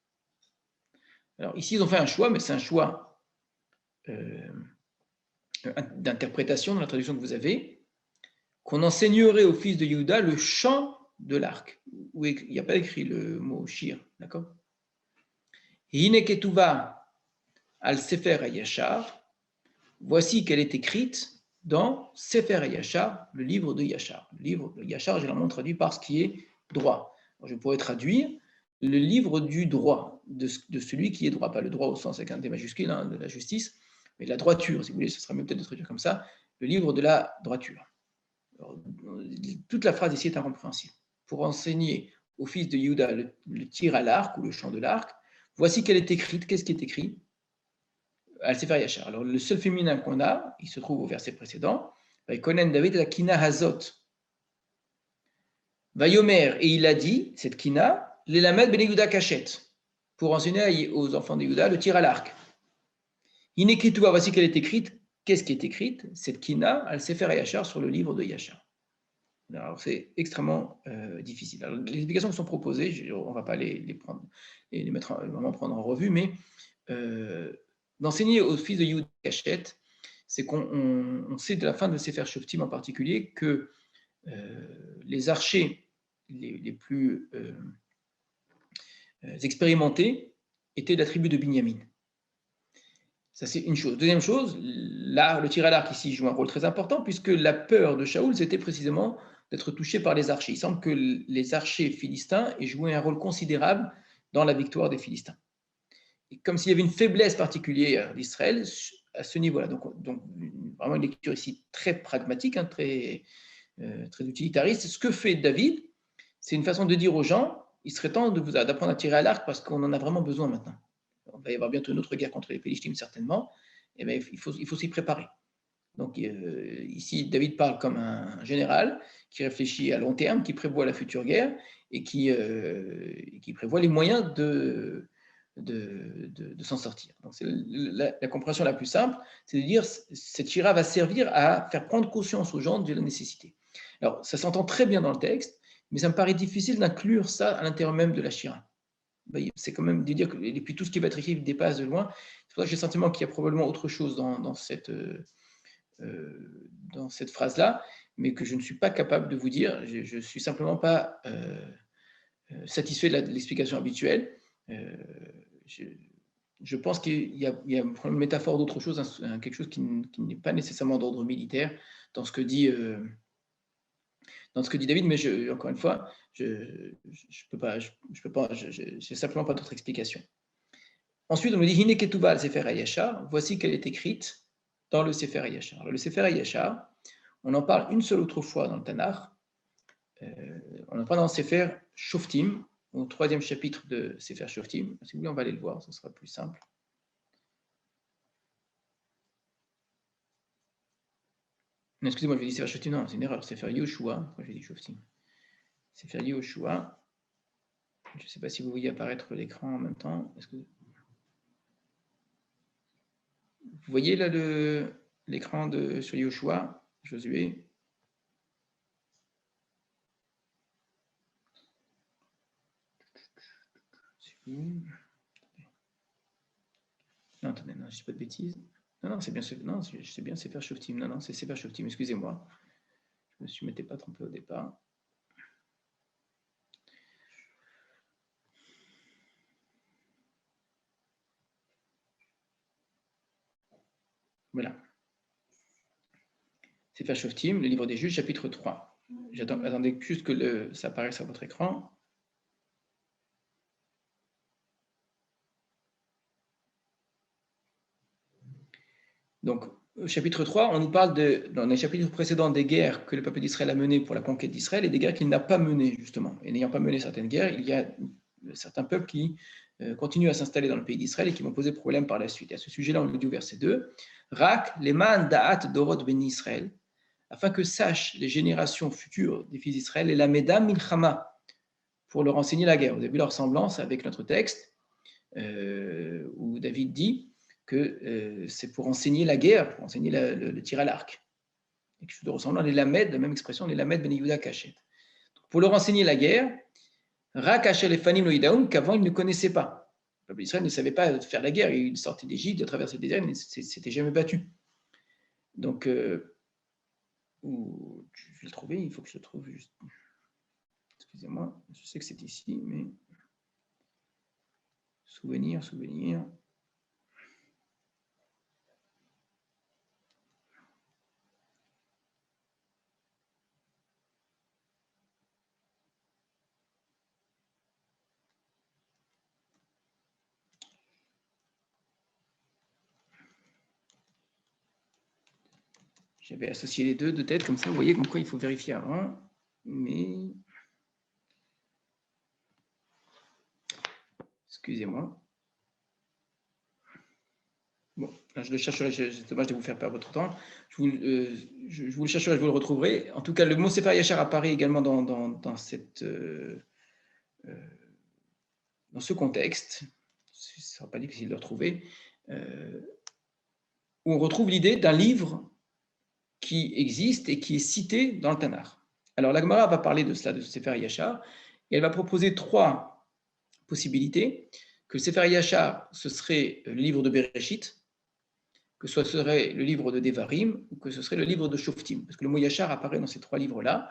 Alors ici, ils ont fait un choix, mais c'est un choix d'interprétation dans la traduction que vous avez, qu'on enseignerait aux fils de Yehuda le chant de l'arc, où il n'y a pas écrit le mot shir, d'accord? Hine ketuva al Sefer HaYashar, voici qu'elle est écrite dans Sefer HaYashar, le livre de Yashar. Le livre de Yashar, généralement traduit par ce qui est droit. Alors, je pourrais traduire le livre du droit, de celui qui est droit, pas le droit au sens avec un D majuscule, hein, de la justice, mais de la droiture, si vous voulez, ce serait mieux peut-être de traduire comme ça, le livre de la droiture. Alors, toute la phrase ici est incompréhensible. Pour enseigner au fils de Yehuda le tir à l'arc ou le chant de l'arc, voici qu'elle est écrite. Qu'est-ce qui est écrit? Al-Sefer Yachar. Alors, le seul féminin qu'on a, il se trouve au verset précédent, Konen David la Kina Hazot. Vayomer, et il a dit, cette Kina, l'Elamed ben Yehuda Kachet, pour enseigner aux enfants de Yehuda le tir à l'arc. Inekitua, voici qu'elle est écrite. Qu'est-ce qui est écrite? Cette Kina, Al-Sefer Yachar sur le livre de Yachar. Alors, c'est extrêmement difficile. Alors, les explications qui sont proposées, on ne va pas les prendre et les mettre vraiment prendre en revue, mais d'enseigner aux fils de Yehuda Kachet, c'est qu'on sait de la fin de Sefer Shoftim en particulier que les archers les plus expérimentés étaient de la tribu de Binyamin. Ça, c'est une chose. Deuxième chose, le tir à l'arc ici joue un rôle très important, puisque la peur de Shaoul, c'était précisément d'être touché par les archers. Il semble que les archers philistins aient joué un rôle considérable dans la victoire des Philistins. Et comme s'il y avait une faiblesse particulière d'Israël à ce niveau-là. Donc, vraiment une lecture ici très pragmatique, hein, très utilitariste. Ce que fait David, c'est une façon de dire aux gens, il serait temps d'apprendre à tirer à l'arc parce qu'on en a vraiment besoin maintenant. On va y avoir bientôt une autre guerre contre les Philistins, certainement. Et bien, il faut s'y préparer. Donc ici, David parle comme un général qui réfléchit à long terme, qui prévoit la future guerre et qui prévoit les moyens de s'en sortir. Donc c'est la compréhension la plus simple, c'est de dire cette shira va servir à faire prendre conscience aux gens de la nécessité. Alors ça s'entend très bien dans le texte, mais ça me paraît difficile d'inclure ça à l'intérieur même de la shira. C'est quand même de dire que et puis tout ce qui va être écrit dépasse de loin. C'est pour ça que j'ai le sentiment qu'il y a probablement autre chose dans cette phrase-là, mais que je ne suis pas capable de vous dire. Je ne suis simplement pas satisfait de l'explication habituelle. Je pense qu'il y a une métaphore d'autre chose, quelque chose qui n'est pas nécessairement d'ordre militaire dans ce que dit David, mais encore une fois, je peux pas, j'ai simplement pas d'autre explication. Ensuite, on me dit Hine Ketouba al Sefer Hayashar, voici qu'elle est écrite dans le Sefer Hayashar. Le Sefer Hayashar, on en parle une seule autre fois dans le Tanakh. On en parle dans le Sefer Shoftim, au 3e chapitre de Sefer Shoftim. Si vous voulez, on va aller le voir, ce sera plus simple. Non, excusez-moi, je vais dire Sefer Shoftim, non, c'est une erreur. Sefer Yoshua, pourquoi j'ai dit Shoftim? Sefer Yoshua. Je ne sais pas si vous voyez apparaître l'écran en même temps. Est-ce que vous voyez là l'écran sur Yoshua, Josué? Non, attendez, non, je ne dis pas de bêtises. Non, c'est bien, non, c'est bien Sefer Shoftim. Non, c'est Sefer Shoftim, excusez-moi. Je ne m'étais pas trompé au départ. Voilà. Sefer Shoftim, le livre des juges, chapitre 3. Attendez juste que ça apparaisse sur votre écran. Donc, au chapitre 3, on nous parle dans les chapitres précédents des guerres que le peuple d'Israël a menées pour la conquête d'Israël et des guerres qu'il n'a pas menées, justement. Et n'ayant pas mené certaines guerres, il y a certains peuples qui continuent à s'installer dans le pays d'Israël et qui vont poser problème par la suite. Et à ce sujet-là, on le dit au verset 2, Rak, leman da'at dorot ben Israël, afin que sachent les générations futures des fils d'Israël et la Meda Milchama, pour leur enseigner la guerre. Vous avez vu leur ressemblance avec notre texte, où David dit que c'est pour enseigner la guerre, pour enseigner le tir à l'arc. Quelque chose de ressemblant, les lamed, la même expression, les lamed ben Yehuda Kachet. Pour leur enseigner la guerre, Ra Kachel et Fanim Loïdaoum, qu'avant ils ne connaissaient pas. Le peuple d'Israël ne savait pas faire la guerre, il sortait d'Égypte, il traversait le désert, mais il ne s'était jamais battu. Donc, je vais le trouver, il faut que je le trouve juste. Excusez-moi, je sais que c'est ici, mais. Souvenir. J'avais associé les deux de tête, comme ça, vous voyez, comme quoi il faut vérifier avant. Mais... Excusez-moi. Bon, là, je le chercherai, c'est dommage de vous faire perdre votre temps. Je vous le chercherai, je vous le retrouverai. En tout cas, le mot Sefer Yachar apparaît également dans ce contexte. Ce ne sera pas difficile de le retrouver. Où on retrouve l'idée d'un livre qui existe et qui est cité dans le Tanakh. Alors, la Gemara va parler de cela, de Sefer Yachar, et elle va proposer 3 possibilités. Que le Sefer Yachar, ce serait le livre de Bereshit, que ce serait le livre de Devarim ou que ce serait le livre de Shoftim. Parce que le mot Yachar apparaît dans ces 3 livres-là,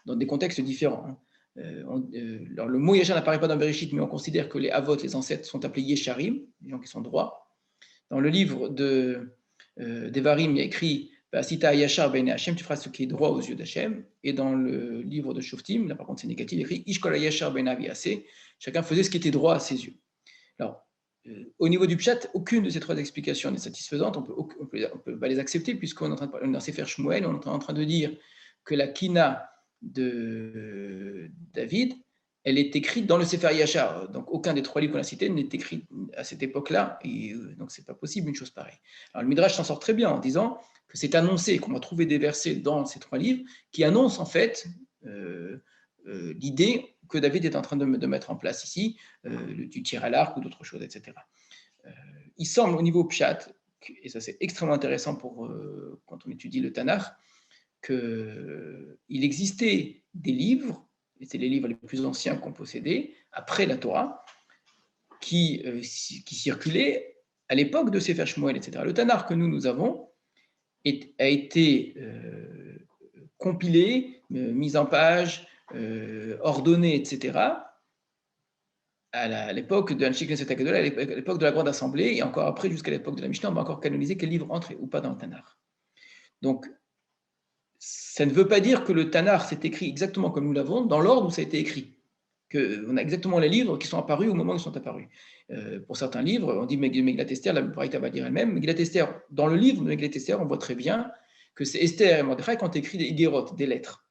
dans des contextes différents. Alors le mot Yachar n'apparaît pas dans Bereshit, mais on considère que les Avot, les ancêtres, sont appelés Yesharim, les gens qui sont droits. Dans le livre de Devarim, il y a écrit Sita Yachar ben Hashem, tu feras ce qui est droit aux yeux d'Hachem. Et dans le livre de Shoftim, là par contre c'est négatif, il y a écrit Ishkol Yachar ben Aviase, chacun faisait ce qui était droit à ses yeux. Alors, au niveau du pshat, aucune de ces 3 explications n'est satisfaisante, on peut pas les accepter, puisqu'on est en train de parler dans Sefer Shmuel, on est en train de dire que la Kina de David, elle est écrite dans le Sefer Yachar, donc aucun des 3 livres qu'on a cités n'est écrit à cette époque-là, et donc c'est pas possible une chose pareille. Alors le Midrash s'en sort très bien en disant que c'est annoncé, qu'on va trouver des versets dans ces 3 livres qui annoncent en fait l'idée que David est en train de mettre en place ici, du tir à l'arc ou d'autres choses, etc. Il semble au niveau pshat, et ça c'est extrêmement intéressant quand on étudie le Tanakh, qu'il existait des livres, et c'est les livres les plus anciens qu'on possédait, après la Torah, qui circulaient à l'époque de Sefer Shmuel, etc. Le Tanakh que nous avons a été compilé, mis en page, ordonné, etc., à l'époque de Anshik Knesset Hagedolah, à l'époque de la Grande Assemblée, et encore après, jusqu'à l'époque de la Mishnah, on va encore canoniser quel livre entre ou pas dans le Tanakh. Donc, ça ne veut pas dire que le Tanakh s'est écrit exactement comme nous l'avons, dans l'ordre où ça a été écrit. On a exactement les livres qui sont apparus au moment où ils sont apparus. Pour certains livres, on dit Megillat Esther, la Braïta va dire elle-même, Megillat Esther, dans le livre de Megillat Esther, on voit très bien que c'est Esther et Mordechai qui ont écrit des Higuerot, des lettres.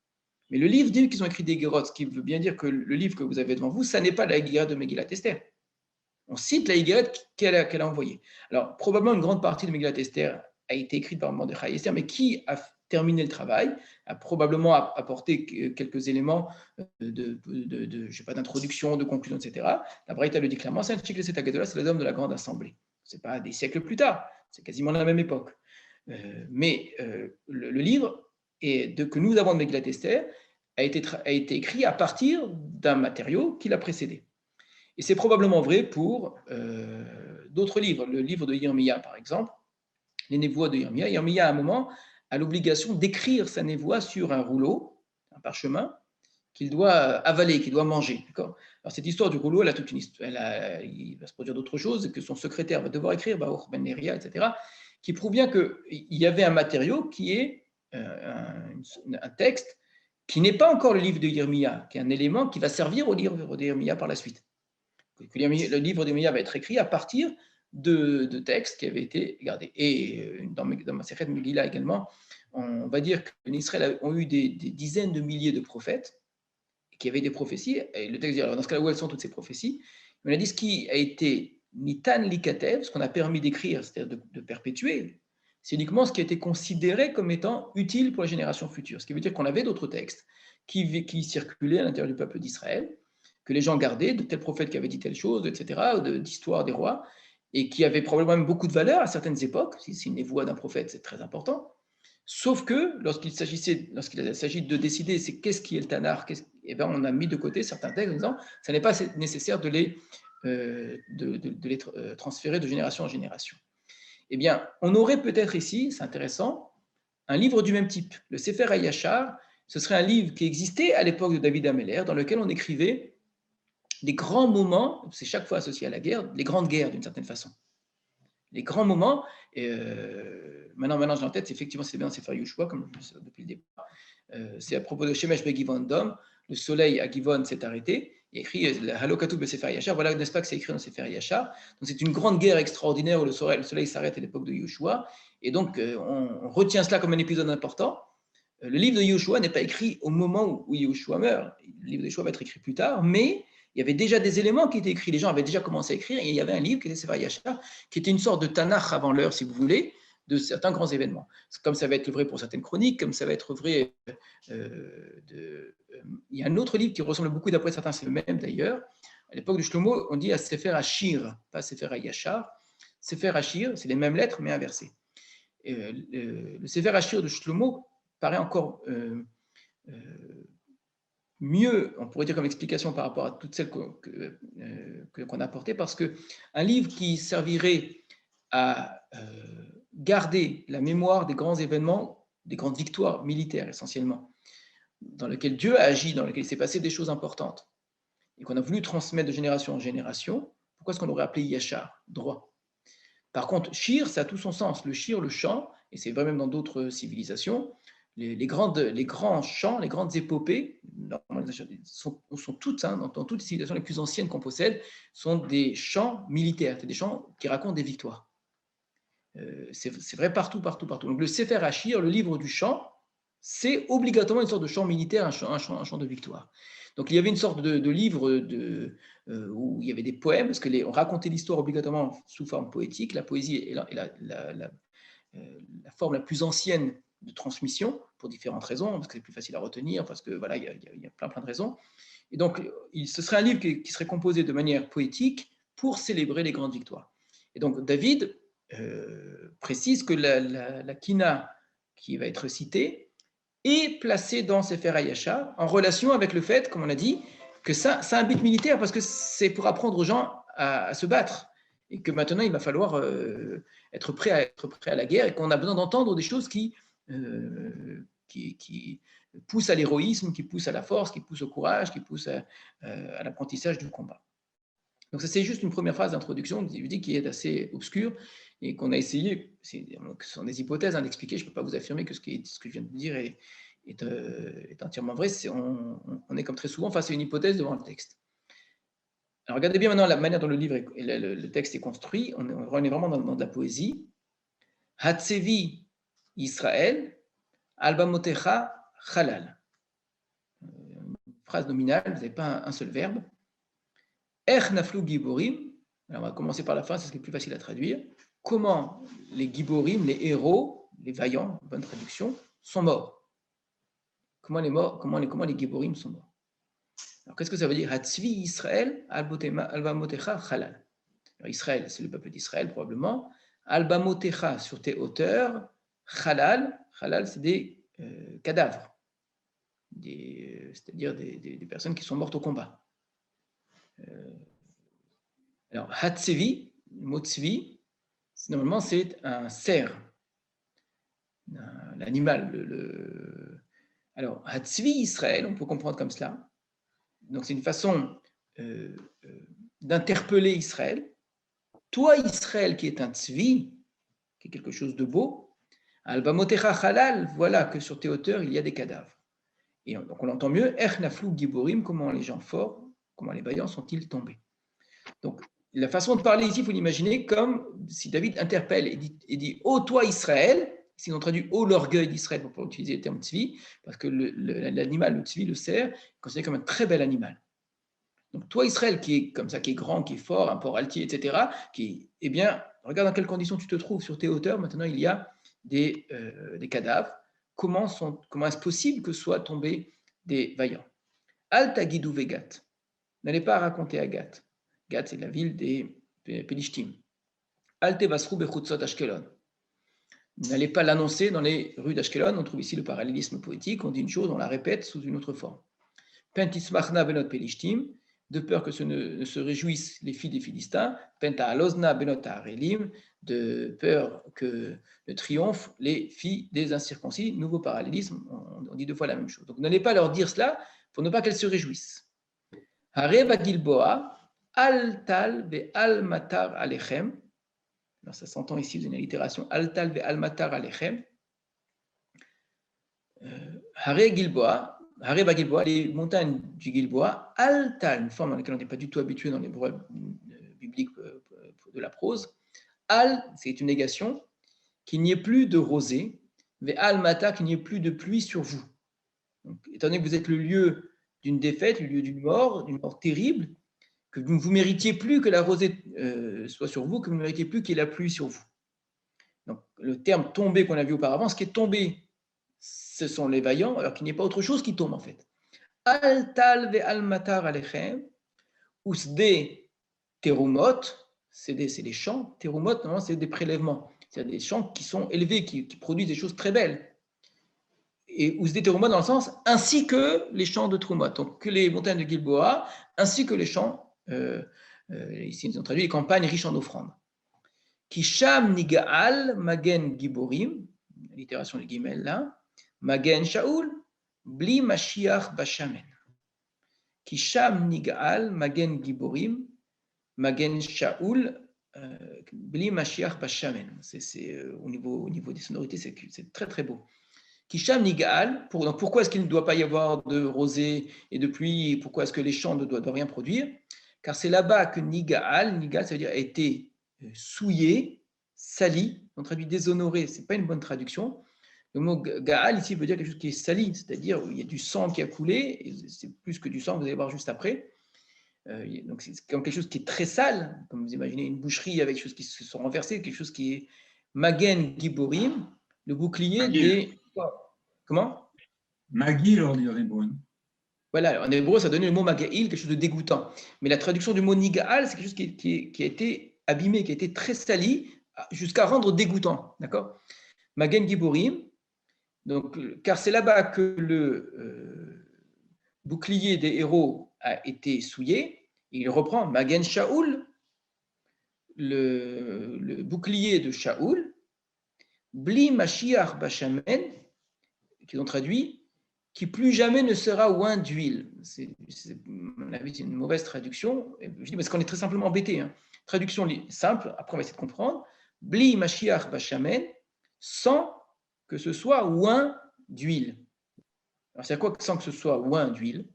Mais le livre dit qu'ils ont écrit des Higuerot, ce qui veut bien dire que le livre que vous avez devant vous, ça n'est pas la Higuerot de Megillat Esther. On cite la Higuerot qu'elle a envoyée. Alors, probablement une grande partie de Megillat Esther a été écrite par Mordechai et Esther, mais qui a terminé le travail, a probablement apporté quelques éléments d'introduction, de conclusion, etc. La Braïta le dit clairement, c'est Anshik Knesset Hagedolah, c'est les hommes de la Grande Assemblée. Ce n'est pas des siècles plus tard, c'est quasiment la même époque. Mais le livre que nous avons de Megillat Esther a été écrit à partir d'un matériau qui l'a précédé. Et c'est probablement vrai pour d'autres livres. Le livre de Yirmiya, par exemple, les névoies de Yirmiya. Yirmiya, à un moment, a l'obligation d'écrire sa névoie sur un rouleau, un parchemin, qu'il doit avaler, qu'il doit manger. D'accord ? Alors, cette histoire du rouleau, elle a toute une histoire. Il va se produire d'autres choses, que son secrétaire va devoir écrire, Baruch ben Neria, etc., qui prouve bien qu'il y avait un matériau qui est un texte qui n'est pas encore le livre de Yirmiya, qui est un élément qui va servir au livre de Yirmiya par la suite. Le livre de Yirmiya va être écrit à partir de textes qui avaient été gardés. Et dans Masechet Megillah également, on va dire qu'en Israël ont eu des dizaines de milliers de prophètes qui avaient des prophéties. Et le texte dit, alors dans ce cas-là, où elles sont toutes ces prophéties? On a dit ce qui a été Nitan Likatev, ce qu'on a permis d'écrire, c'est-à-dire de perpétuer, c'est uniquement ce qui a été considéré comme étant utile pour les générations futures. Ce qui veut dire qu'on avait d'autres textes qui circulaient à l'intérieur du peuple d'Israël, que les gens gardaient, de tels prophètes qui avaient dit telle chose, etc., d'histoire des rois, et qui avaient probablement même beaucoup de valeur à certaines époques. Si c'est une névoie d'un prophète, c'est très important. Sauf que lorsqu'il s'agit de décider c'est qu'est-ce qui est le Tanakh, eh ben, on a mis de côté certains textes en disant que ça n'est pas nécessaire de les transférer de génération en génération. Eh bien, on aurait peut-être ici, c'est intéressant, un livre du même type. Le Sefer HaYashar, ce serait un livre qui existait à l'époque de David Ameller, dans lequel on écrivait des grands moments, c'est chaque fois associé à la guerre, les grandes guerres d'une certaine façon. Les grands moments, maintenant j'ai en tête, effectivement c'est bien dans Sefer Yoshua, comme je le sais depuis le départ, c'est à propos de Shemesh Begivon Dom, le soleil à Givon s'est arrêté, Il a écrit la Halokatu Besefer Yachar. Voilà, n'est-ce pas que c'est écrit dans Sefer Yachar. Donc c'est une grande guerre extraordinaire où le soleil s'arrête à l'époque de Yoshua. Et donc on retient cela comme un épisode important. Le livre de Yoshua n'est pas écrit au moment où Yoshua meurt. Le livre de Yoshua va être écrit plus tard, mais il y avait déjà des éléments qui étaient écrits. Les gens avaient déjà commencé à écrire, et il y avait un livre qui était Sefer Yachar, qui était une sorte de Tanakh avant l'heure, si vous voulez, de certains grands événements. Comme ça va être vrai pour certaines chroniques, comme ça va être vrai il y a un autre livre qui ressemble beaucoup, d'après certains, c'est le même d'ailleurs. À l'époque de Shlomo, on dit à Sefer Hashir, pas Sefer Yachar. Sefer Hashir, c'est les mêmes lettres, mais inversées. Le Sefer Hashir de Shlomo paraît encore mieux, on pourrait dire comme explication par rapport à toutes celles qu'on a apportées, parce qu'un livre qui servirait à garder la mémoire des grands événements, des grandes victoires militaires essentiellement, dans lequel Dieu a agi, dans lequel il s'est passé des choses importantes, et qu'on a voulu transmettre de génération en génération, pourquoi est-ce qu'on l'aurait appelé Yachar, droit? Par contre, Shir, ça a tout son sens. Le Shir, le chant, et c'est vrai même dans d'autres civilisations, les grands chants, les grandes épopées, sont toutes, dans toutes les civilisations les plus anciennes qu'on possède, sont des chants militaires, c'est des chants qui racontent des victoires. C'est vrai partout. Donc le Sefer Hashir, le livre du chant, c'est obligatoirement une sorte de chant militaire, un chant de victoire. Donc il y avait une sorte de livre où il y avait des poèmes, parce qu'on racontait l'histoire obligatoirement sous forme poétique. La poésie est la forme la plus ancienne de transmission, pour différentes raisons, parce que c'est plus facile à retenir, parce que voilà, il y a plein de raisons. Et donc ce serait un livre qui serait composé de manière poétique pour célébrer les grandes victoires. Et donc David précise que la Kina qui va être citée est placée dans Sefer Yachar en relation avec le fait, comme on l'a dit, que ça a un but militaire, parce que c'est pour apprendre aux gens à se battre, et que maintenant il va falloir être prêt à la guerre, et qu'on a besoin d'entendre des choses qui poussent à l'héroïsme, qui poussent à la force, qui poussent au courage, qui poussent à l'apprentissage du combat. Donc ça, c'est juste une première phase d'introduction, je dis, qui est assez obscure, et qu'on a essayé, ce sont des hypothèses d'expliquer. Je ne peux pas vous affirmer que ce que je viens de dire est entièrement vrai. On est comme très souvent face à une hypothèse devant le texte. Alors regardez bien maintenant la manière dont le livre et le texte est construit. On est vraiment dans de la poésie. Hatsevi Israël, Albamotecha Chalal. Phrase nominale, vous n'avez pas un seul verbe. Ech naflu giborim. Alors on va commencer par la fin, c'est ce qui est plus facile à traduire. Comment les giborim, les héros, les vaillants, bonne traduction, sont morts? Comment les giborim sont morts? Alors qu'est-ce que ça veut dire? Hatzvi Israël, albamotecha chalal. Israël, c'est le peuple d'Israël probablement. Albamotecha, sur tes hauteurs, chalal, c'est des cadavres, c'est-à-dire des personnes qui sont mortes au combat. Alors, Hatsevi, le mot tzvi, normalement c'est un cerf, l'animal. Alors, Hatzvi Israël, on peut comprendre comme cela. Donc, c'est une façon d'interpeller Israël. Toi, Israël, qui est un tzvi, qui est quelque chose de beau, Albamotecha Halal, voilà que sur tes hauteurs, il y a des cadavres. Et donc, on l'entend mieux, Ech naflu giborim, comment les gens forts, comment les vaillants sont-ils tombés? Donc, la façon de parler ici, il faut l'imaginer comme si David interpelle et dit « Ô toi Israël », si on traduit « Ô l'orgueil d'Israël », pour utiliser le terme tzvi, parce que l'animal, le tzvi, le cerf, est considéré comme un très bel animal. Donc toi Israël, qui est comme ça, qui est grand, qui est fort, un port altier, etc., eh bien, regarde dans quelles conditions tu te trouves sur tes hauteurs. Maintenant, il y a des cadavres. Comment est-ce possible que soient tombés des vaillants? Al tagidou vegat. N'allez pas raconter à Gath. Gath, c'est la ville des Pélishtim. Al tevasrou bechutzot Ashkelon. N'allez pas l'annoncer dans les rues d'Ashkelon. On trouve ici le parallélisme poétique. On dit une chose, on la répète sous une autre forme. Pentismachna benot Pélishtim, de peur que ne se réjouissent les filles des Philistins. Penta alozna benot Harelim, de peur que ne triomphent les filles des incirconcis. Nouveau parallélisme, on dit deux fois la même chose. Donc n'allez pas leur dire cela pour ne pas qu'elles se réjouissent. Hareva Gilboa, Altal ve Almatar Alechem. Alors ça s'entend ici, vous avez une allitération. Altal ve Almatar Alechem. Hare Gilboa, Hareba Gilboa, les montagnes du Gilboa, Alta, une forme dans laquelle on n'est pas du tout habitué dans l'hébreu biblique de la prose. Al, c'est une négation, qu'il n'y ait plus de rosée, mais al mata, qu'il n'y ait plus de pluie sur vous. Donc, étant donné que vous êtes le lieu d'une défaite, le lieu d'une mort terrible, que vous ne méritiez plus que la rosée soit sur vous, que vous ne méritiez plus qu'il y ait la pluie sur vous. Donc, le terme tombé qu'on a vu auparavant, ce qui est tombé, ce sont les vaillants, alors qu'il n'y a pas autre chose qui tombe en fait. Al tal ve al matar alechem, usde terumot, c'est des champs. Terumot, normalement, c'est des prélèvements. C'est des champs qui sont élevés, qui produisent des choses très belles. Et usde terumot dans le sens, ainsi que les champs de Trumot, donc que les montagnes de Gilboa, ainsi que les champs, ici ils ont traduit les campagnes riches en offrandes. Kisham nigaal magen giborim, l'itération du guimel là, magen shaul, bli mashiach bashamen. Kisham nigaal magen giborim, magen shaul, bli mashiach bashamen. C'est au niveau des sonorités, c'est très très beau. Kisham nigaal, donc pourquoi est-ce qu'il ne doit pas y avoir de rosée et de pluie, et pourquoi est-ce que les champs ne doivent rien produire? Car c'est là-bas que nigaal, ça veut dire a été souillé, sali, on traduit déshonoré, ce n'est pas une bonne traduction. Le mot gaal ici veut dire quelque chose qui est sali, c'est-à-dire il y a du sang qui a coulé, et c'est plus que du sang, vous allez voir juste après. Donc c'est comme quelque chose qui est très sale, comme vous imaginez une boucherie avec des choses qui se sont renversées, quelque chose qui est magen giborim, le bouclier des... Comment? Magil, on dit en hébreu. Voilà, en hébreu, ça donnait le mot magaïl, quelque chose de dégoûtant. Mais la traduction du mot nigaal, c'est quelque chose qui a été abîmé, qui a été très sali, jusqu'à rendre dégoûtant. D'accord? Magen Giborim, donc, car c'est là-bas que le bouclier des héros a été souillé. Il reprend Magen Shaoul, le bouclier de Shaoul, Bli Mashiach Bashamen, qui ont traduit qui plus jamais ne sera oint d'huile. C'est une mauvaise traduction. Je dis parce qu'on est très simplement embêté. Hein. Traduction simple, après on va essayer de comprendre. Bli Mashiach Bashamen, sans que ce soit oint d'huile. Alors c'est à quoi sans que ce soit oint d'huile?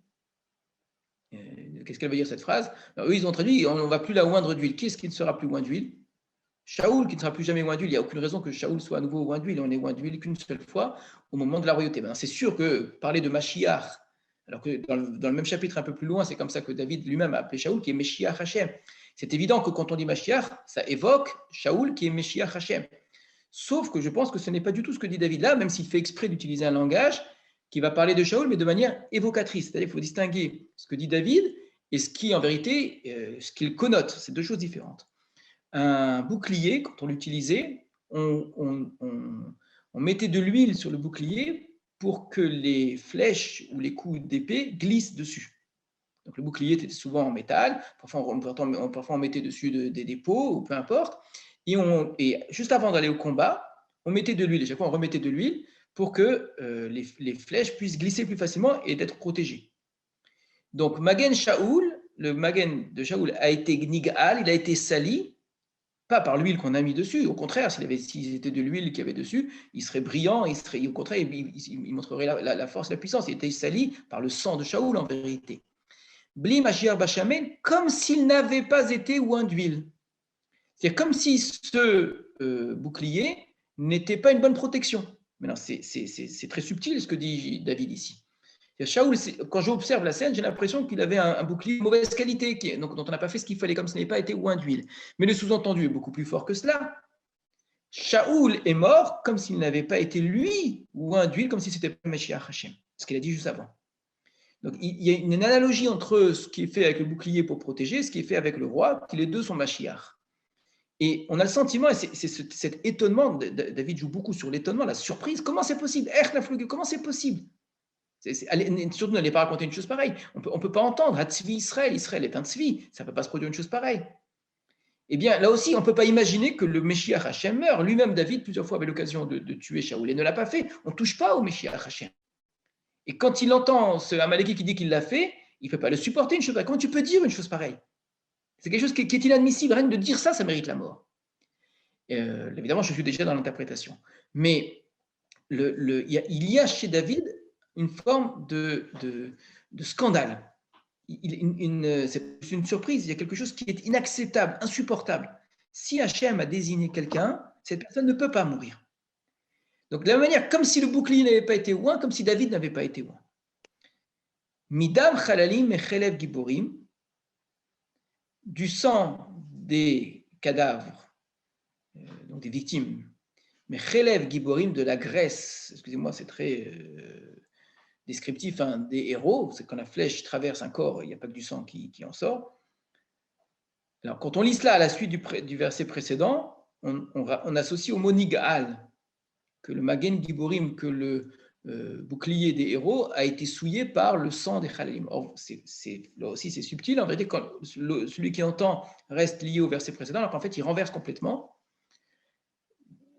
Qu'est-ce qu'elle veut dire cette phrase? Alors, eux, ils ont traduit on ne va plus la oindre d'huile. Qui est-ce qui ne sera plus oint d'huile? Shaoul qui ne sera plus jamais oint d'huile. Il n'y a aucune raison que Shaoul soit à nouveau oint d'huile. On est oint d'huile qu'une seule fois au moment de la royauté. Ben, c'est sûr que parler de Mashiach, alors que dans le même chapitre un peu plus loin, c'est comme ça que David lui-même a appelé Shaoul, qui est Meshiach Hashem. C'est évident que quand on dit Mashiach, ça évoque Shaoul qui est Meshiach Hashem. Sauf que je pense que ce n'est pas du tout ce que dit David là, même s'il fait exprès d'utiliser un langage qui va parler de Shaoul, mais de manière évocatrice. C'est-à-dire qu'il faut distinguer ce que dit David et ce qui, en vérité, ce qu'il connote. C'est deux choses différentes. Un bouclier, quand on l'utilisait, on mettait de l'huile sur le bouclier pour que les flèches ou les coups d'épée glissent dessus. Donc le bouclier était souvent en métal, parfois on mettait dessus des pots ou peu importe, et juste avant d'aller au combat, on mettait de l'huile, et chaque fois on remettait de l'huile pour que les flèches puissent glisser plus facilement et d'être protégées. Donc Magen Shaoul, le Magen de Shaoul a été gnigal, il a été sali, pas par l'huile qu'on a mis dessus, au contraire, s'il était de l'huile qu'il y avait dessus, il serait brillant, au contraire, il montrerait la force, la puissance. Il était sali par le sang de Shaoul en vérité. Bli Mashiach Bashamen, comme s'il n'avait pas été oint d'huile. C'est comme si ce bouclier n'était pas une bonne protection. Maintenant, c'est très subtil ce que dit David ici. Shaoul, quand j'observe la scène, j'ai l'impression qu'il avait un bouclier de mauvaise qualité, dont on n'a pas fait ce qu'il fallait, comme ce n'est pas été oint d'huile. Mais le sous-entendu est beaucoup plus fort que cela. Shaoul est mort comme s'il n'avait pas été lui oint d'huile, comme si c'était pas Meshiach Hashem, ce qu'il a dit juste avant. Donc il y a une analogie entre ce qui est fait avec le bouclier pour protéger, ce qui est fait avec le roi, que les deux sont Mashiach. Et on a le sentiment, et c'est cet étonnement, David joue beaucoup sur l'étonnement, la surprise, comment c'est possible? Comment c'est possible? Surtout, n'allez pas raconter une chose pareille. On peut pas entendre Hatzvi Israël est un tzvi, ça ne peut pas se produire une chose pareille. Eh bien, là aussi, on ne peut pas imaginer que le Meshiach Hashem meurt. Lui-même, David, plusieurs fois avait l'occasion de tuer Shaoul et ne l'a pas fait. On ne touche pas au Meshiach Hashem. Et quand il entend ce Amaleki qui dit qu'il l'a fait, il ne peut pas le supporter une chose pareille. Comment tu peux dire une chose pareille? C'est quelque chose qui est inadmissible. Rien que de dire ça, ça mérite la mort. Évidemment, je suis déjà dans l'interprétation. Mais il y a chez David une forme de scandale. C'est une surprise, il y a quelque chose qui est inacceptable, insupportable. Si Hachem a désigné quelqu'un, cette personne ne peut pas mourir. Donc de la même manière, comme si le bouclier n'avait pas été oint, comme si David n'avait pas été oint. Midam chalalim echelev giborim, du sang des cadavres, donc des victimes, mais chelev giborim, de la graisse, excusez-moi, c'est très descriptif, hein, des héros, c'est quand la flèche traverse un corps, il n'y a pas que du sang qui en sort. Alors quand on lit cela à la suite du verset précédent, on associe au mot nigal, que le magen giborim, que le bouclier des héros a été souillé par le sang des chalalim. Or, là aussi, c'est subtil. En vérité, quand celui qui entend reste lié au verset précédent, alors qu'en fait, il renverse complètement.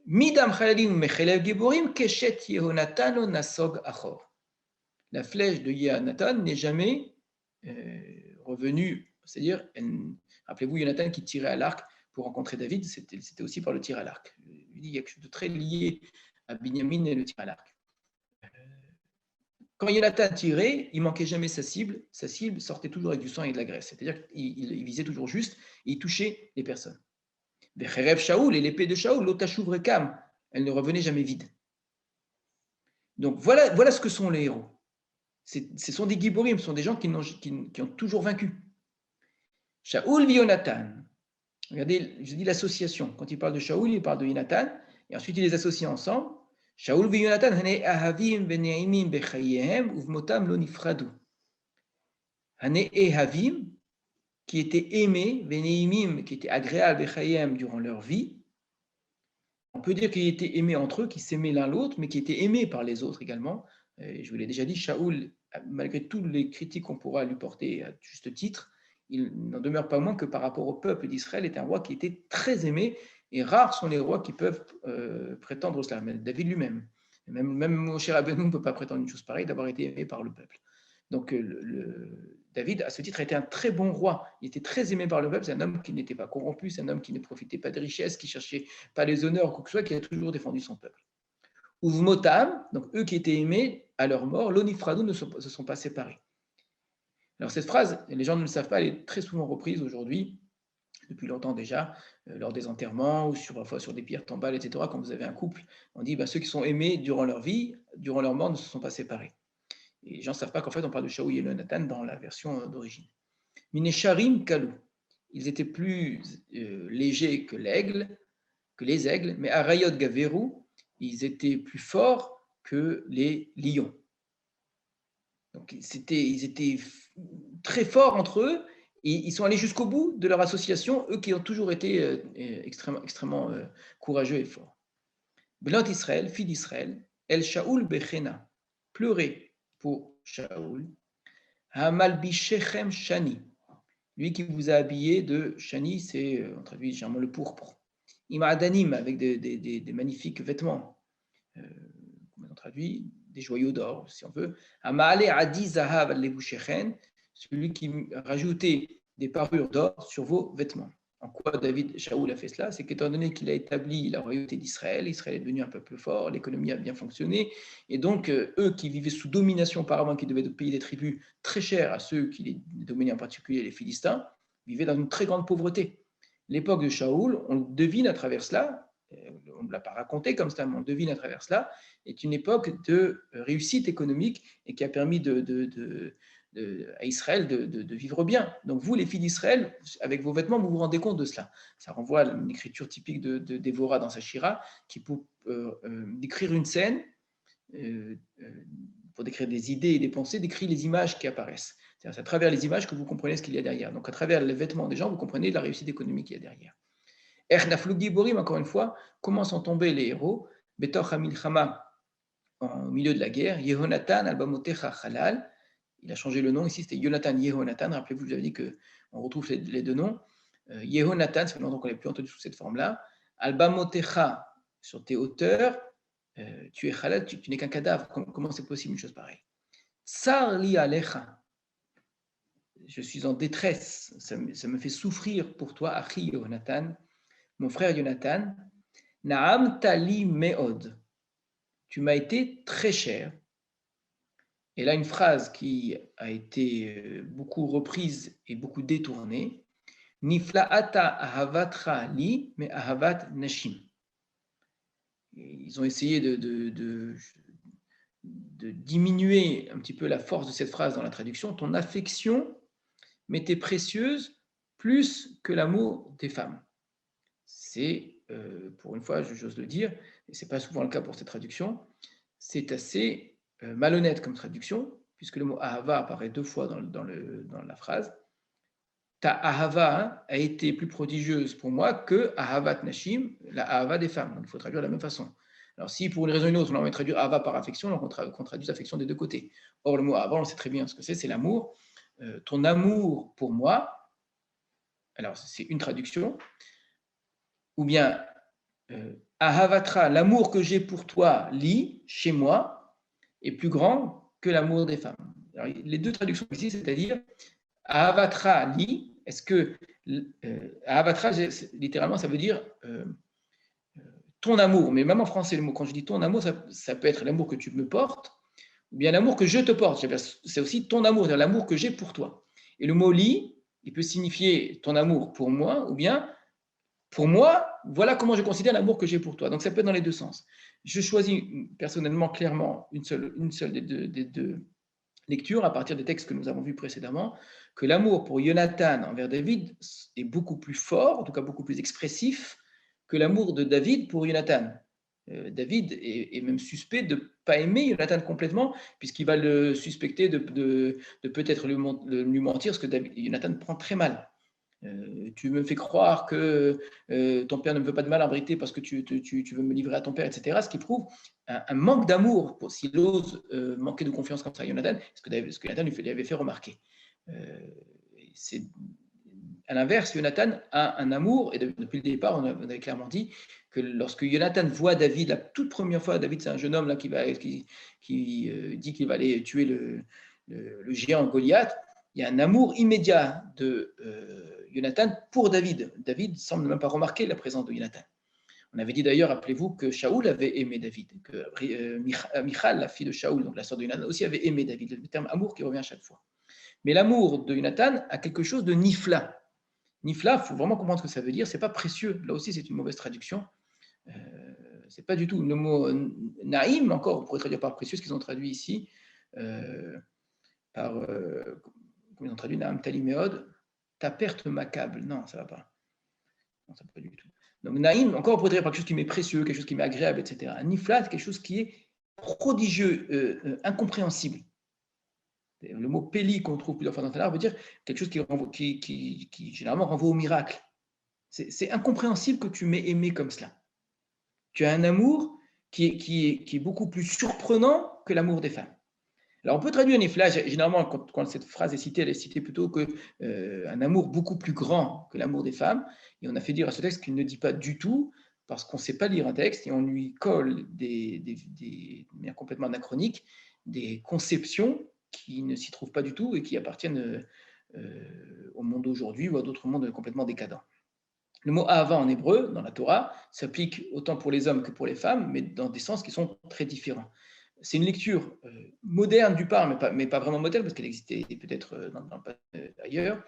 Midam chalalim mechelev giborim keshet Yehonatan nasog achor. La flèche de Yehonatan n'est jamais revenue. C'est-à-dire, rappelez-vous, Yehonatan qui tirait à l'arc pour rencontrer David, c'était aussi par le tir à l'arc. Il y a quelque chose de très lié à Binyamin et le tir à l'arc. Quand Yonatan tirait, il ne manquait jamais sa cible sortait toujours avec du sang et de la graisse. C'est-à-dire qu'il visait toujours juste et il touchait les personnes. Becherev Shaoul, et l'épée de Shaoul, l'otashuv rekam, elle ne revenait jamais vide. Donc voilà ce que sont les héros. Ce sont des giborim, ce sont des gens qui ont toujours vaincu. Shaoul vit Yonatan. Regardez, je dis l'association. Quand il parle de Shaoul, il parle de Yonatan, et ensuite il les associe ensemble. Shaoul et Yonatan, hane ahavim veneimim bechayehem uvmotam lo nifradu. Hane ehavim, qui étaient aimés, veneimim, qui étaient agréables bechayehem durant leur vie. On peut dire qu'ils étaient aimés entre eux, qu'ils s'aimaient l'un l'autre, mais qui étaient aimés par les autres également. Je vous l'ai déjà dit, Shaoul, malgré toutes les critiques qu'on pourra lui porter à juste titre, il n'en demeure pas moins que par rapport au peuple d'Israël, est un roi qui était très aimé, et rares sont les rois qui peuvent prétendre cela. Mais David lui-même, même Moshe Rabbeinu ne peut pas prétendre une chose pareille, d'avoir été aimé par le peuple. Donc David, à ce titre, a été un très bon roi. Il était très aimé par le peuple. C'est un homme qui n'était pas corrompu, c'est un homme qui ne profitait pas des richesses, qui ne cherchait pas les honneurs, quoi que ce soit, qui a toujours défendu son peuple. Uvmotam, donc eux qui étaient aimés, à leur mort, l'onifradou ne se sont pas séparés. Alors cette phrase, les gens ne le savent pas, elle est très souvent reprise aujourd'hui, depuis longtemps déjà, lors des enterrements ou parfois sur des pierres tombales, etc. Quand vous avez un couple, on dit ceux qui sont aimés durant leur vie, durant leur mort, ne se sont pas séparés. Et les gens ne savent pas qu'en fait on parle de Shaoul et Yonatan dans la version d'origine. Minesharim Kalou, ils étaient plus légers que les aigles, mais Arayot Gaveru, ils étaient plus forts que les lions. Donc ils étaient très forts entre eux, et ils sont allés jusqu'au bout de leur association, eux qui ont toujours été extrêmement courageux et forts. Bnot Israël, fille d'Israël, El Shaoul Bechena, pleurez pour Shaoul, Hamalbishechem Shani, lui qui vous a habillé de Shani, c'est on traduit généralement le pourpre. Imadanim, avec des magnifiques vêtements. Comment on traduit des joyaux d'or, si on veut. Amaale Adi Zahav al-Levushechem, celui qui rajoutait des parures d'or sur vos vêtements. En quoi Shaoul a fait cela? C'est qu'étant donné qu'il a établi la royauté d'Israël, Israël est devenu un peuple fort, l'économie a bien fonctionné, et donc eux qui vivaient sous domination auparavant, qui devaient payer des tributs très chers à ceux qui les dominaient, en particulier les Philistins, vivaient dans une très grande pauvreté. L'époque de Shaoul, on devine à travers cela, on ne l'a pas raconté comme ça, mais on devine à travers cela, est une époque de réussite économique et qui a permis à Israël de vivre bien. Donc vous, les filles d'Israël, avec vos vêtements, vous vous rendez compte de cela. Ça renvoie à une écriture typique de Dévorah dans sa Shira, qui peut décrire une scène, pour décrire des idées et des pensées, décrit les images qui apparaissent. C'est à travers les images que vous comprenez ce qu'il y a derrière. Donc à travers les vêtements des gens, vous comprenez la réussite économique qu'il y a derrière. Ernaflou Giborim, encore une fois, comment sont tombés les héros? Betoch Hamilchama, au milieu de la guerre, Yehonatan Albamotecha Halal, il a changé le nom, ici c'était Yonatan Yehonatan, rappelez-vous, j'avais dit qu'on retrouve les deux noms. Yehonatan, ça fait longtemps qu'on n'avait plus entendu sous cette forme-là. Albamotecha, sur tes hauteurs, tu es halal, tu n'es qu'un cadavre, comment c'est possible une chose pareille? Tsar li alecha, je suis en détresse, ça me fait souffrir pour toi, Achi Yehonatan, mon frère Yonatan, Naam tali meod, tu m'as été très cher. Et là, une phrase qui a été beaucoup reprise et beaucoup détournée. Nifla'ata ahavatra li, mais ahavat nashim. Ils ont essayé de diminuer un petit peu la force de cette phrase dans la traduction. Ton affection m'était précieuse plus que l'amour des femmes. C'est, pour une fois, j'ose le dire, et ce n'est pas souvent le cas pour cette traduction, c'est assez malhonnête comme traduction, puisque le mot ahava apparaît 2 fois dans la phrase. Ta ahava a été plus prodigieuse pour moi que ahavat nashim, la ahava des femmes. Donc il faut traduire de la même façon. Alors si pour une raison ou une autre, on a envie de traduire ahava par affection, donc on traduit affection des deux côtés. Or le mot ahava, on sait très bien ce que c'est l'amour. Ton amour pour moi, alors c'est une traduction, ou bien ahavatra, l'amour que j'ai pour toi, li, chez moi, est plus grand que l'amour des femmes. Alors, les deux traductions ici, c'est-à-dire ahavatra, li, est-ce que ahavatra, littéralement, ça veut dire ton amour, mais même en français, le mot, quand je dis ton amour, ça peut être l'amour que tu me portes, ou bien l'amour que je te porte. C'est aussi ton amour, c'est-à-dire l'amour que j'ai pour toi. Et le mot li, il peut signifier ton amour pour moi, ou bien pour moi, voilà comment je considère l'amour que j'ai pour toi. Donc ça peut être dans les deux sens. Je choisis personnellement, clairement, une seule des deux lectures à partir des textes que nous avons vus précédemment, que l'amour pour Jonathan envers David est beaucoup plus fort, en tout cas beaucoup plus expressif, que l'amour de David pour Jonathan. David est même suspect de ne pas aimer Jonathan complètement, puisqu'il va le suspecter de peut-être lui mentir, ce que Jonathan prend très mal. Tu me fais croire que ton père ne me veut pas de mal en vérité parce que tu veux me livrer à ton père, etc. Ce qui prouve un manque d'amour, s'il ose manquer de confiance comme ça à Jonathan, ce que Jonathan lui avait fait remarquer. C'est à l'inverse, Jonathan a un amour, et depuis le départ, on avait clairement dit que lorsque Jonathan voit David, la toute première fois, David c'est un jeune homme là, qui dit qu'il va aller tuer le géant Goliath, il y a un amour immédiat de Jonathan pour David. David semble même pas remarquer la présence de Jonathan. On avait dit d'ailleurs, rappelez-vous, que Shaoul avait aimé David, que Michal, la fille de Shaoul, donc la sœur de Jonathan, aussi avait aimé David, le terme amour qui revient à chaque fois. Mais l'amour de Jonathan a quelque chose de nifla. Nifla, il faut vraiment comprendre ce que ça veut dire, c'est pas précieux, là aussi c'est une mauvaise traduction. C'est pas du tout le mot naïm, encore, on pourrait traduire par précieux, ce qu'ils ont traduit ici, par, comment ils ont traduit Naam Taliméod, ta perte m'accable. Non, ça va pas. Non, ça va pas du tout. Donc naïm, encore on pourrait traduire par quelque chose qui m'est précieux, quelque chose qui m'est agréable, etc. Nifla, c'est quelque chose qui est prodigieux, incompréhensible. Le mot péli qu'on trouve plusieurs fois dans le Tanakh veut dire quelque chose qui généralement renvoie au miracle. C'est incompréhensible que tu m'aies aimé comme cela. Tu as un amour qui est beaucoup plus surprenant que l'amour des femmes. Alors on peut traduire nifla, généralement quand cette phrase est citée, elle est citée plutôt qu'un amour beaucoup plus grand que l'amour des femmes. Et on a fait dire à ce texte qu'il ne dit pas du tout, parce qu'on ne sait pas lire un texte et on lui colle de manière complètement anachronique des conceptions qui ne s'y trouvent pas du tout et qui appartiennent au monde d'aujourd'hui ou à d'autres mondes complètement décadents. Le mot ahava en hébreu, dans la Torah, s'applique autant pour les hommes que pour les femmes, mais dans des sens qui sont très différents. C'est une lecture moderne du part, mais pas vraiment moderne, parce qu'elle existait peut-être ailleurs,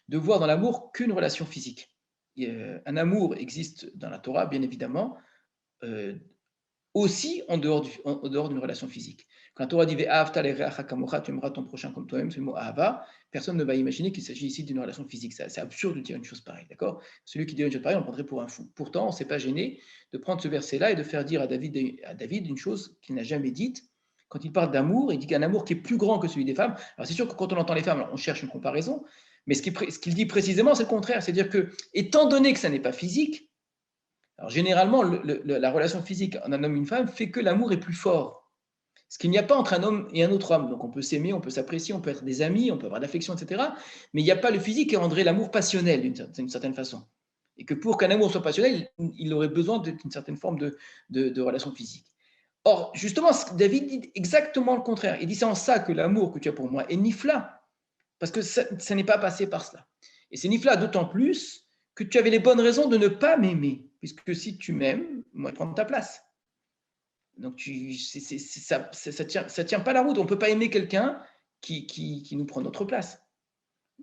de voir dans l'amour qu'une relation physique. Un amour existe dans la Torah, bien évidemment, aussi en dehors d'une relation physique. Quand la Torah dit Ve'ahavta l'ereacha kamocha, tu aimeras ton prochain comme toi-même, c'est le mot ahava, personne ne va imaginer qu'il s'agit ici d'une relation physique. C'est absurde de dire une chose pareille, d'accord? Celui qui dit une chose pareille, on le prendrait pour un fou. Pourtant, on ne s'est pas gêné de prendre ce verset-là et de faire dire à David une chose qu'il n'a jamais dite. Quand il parle d'amour, il dit qu'un amour qui est plus grand que celui des femmes. Alors c'est sûr que quand on entend les femmes, on cherche une comparaison, mais ce qu'il dit précisément, c'est le contraire. C'est-à-dire que, étant donné que ça n'est pas physique, alors généralement, la relation physique en un homme et une femme fait que l'amour est plus fort. Ce qu'il n'y a pas entre un homme et un autre homme. Donc on peut s'aimer, on peut s'apprécier, on peut être des amis, on peut avoir de l'affection, etc. Mais il n'y a pas le physique qui rendrait l'amour passionnel d'une certaine façon. Et que pour qu'un amour soit passionnel, il aurait besoin d'une certaine forme de relation physique. Or, justement, David dit exactement le contraire. Il dit c'est en ça que l'amour que tu as pour moi est nifla. Parce que ça n'est pas passé par cela. Et c'est nifla d'autant plus que tu avais les bonnes raisons de ne pas m'aimer. Puisque si tu m'aimes, moi, je prends ta place. Donc, ça tient pas la route. On ne peut pas aimer quelqu'un qui nous prend notre place.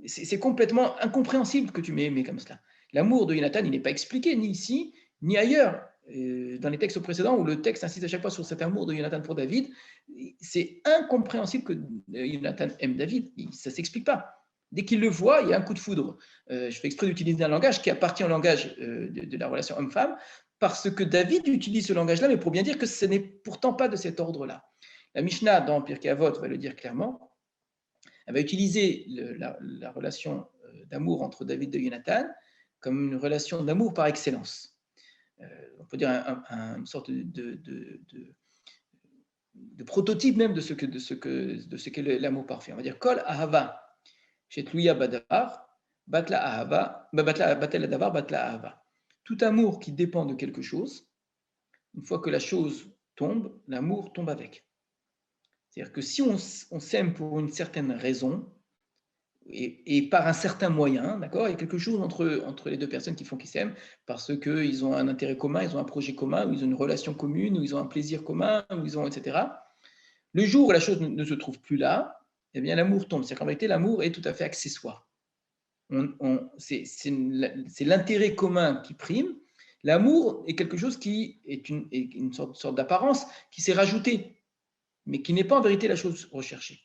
C'est complètement incompréhensible que tu m'aies aimé comme cela. L'amour de Jonathan, il n'est pas expliqué ni ici, ni ailleurs. Dans les textes précédents, où le texte insiste à chaque fois sur cet amour de Jonathan pour David, c'est incompréhensible que Jonathan aime David. Ça ne s'explique pas. Dès qu'il le voit, il y a un coup de foudre. Je fais exprès d'utiliser un langage qui appartient au langage de la relation homme-femme, parce que David utilise ce langage-là, mais pour bien dire que ce n'est pourtant pas de cet ordre-là. La Mishnah, dans Pirkei Avot, va le dire clairement. Elle va utiliser la relation d'amour entre David et Jonathan comme une relation d'amour par excellence. On peut dire une sorte de prototype même de ce qu'est l'amour parfait. On va dire Kol Ahava, Shetluya Badavar, Batla Ahava, Batel Adavar, Batla Ahava. Tout amour qui dépend de quelque chose, une fois que la chose tombe, l'amour tombe avec. C'est-à-dire que si on s'aime pour une certaine raison, et par un certain moyen, d'accord, il y a quelque chose entre les deux personnes qui font qu'ils s'aiment parce qu'ils ont un intérêt commun, ils ont un projet commun, ou ils ont une relation commune, ou ils ont un plaisir commun, ou ils ont, etc. Le jour où la chose ne se trouve plus là, eh bien l'amour tombe. C'est-à-dire qu'en vérité, l'amour est tout à fait accessoire. C'est l'intérêt commun qui prime. L'amour est quelque chose qui est une sorte d'apparence qui s'est rajoutée, mais qui n'est pas en vérité la chose recherchée.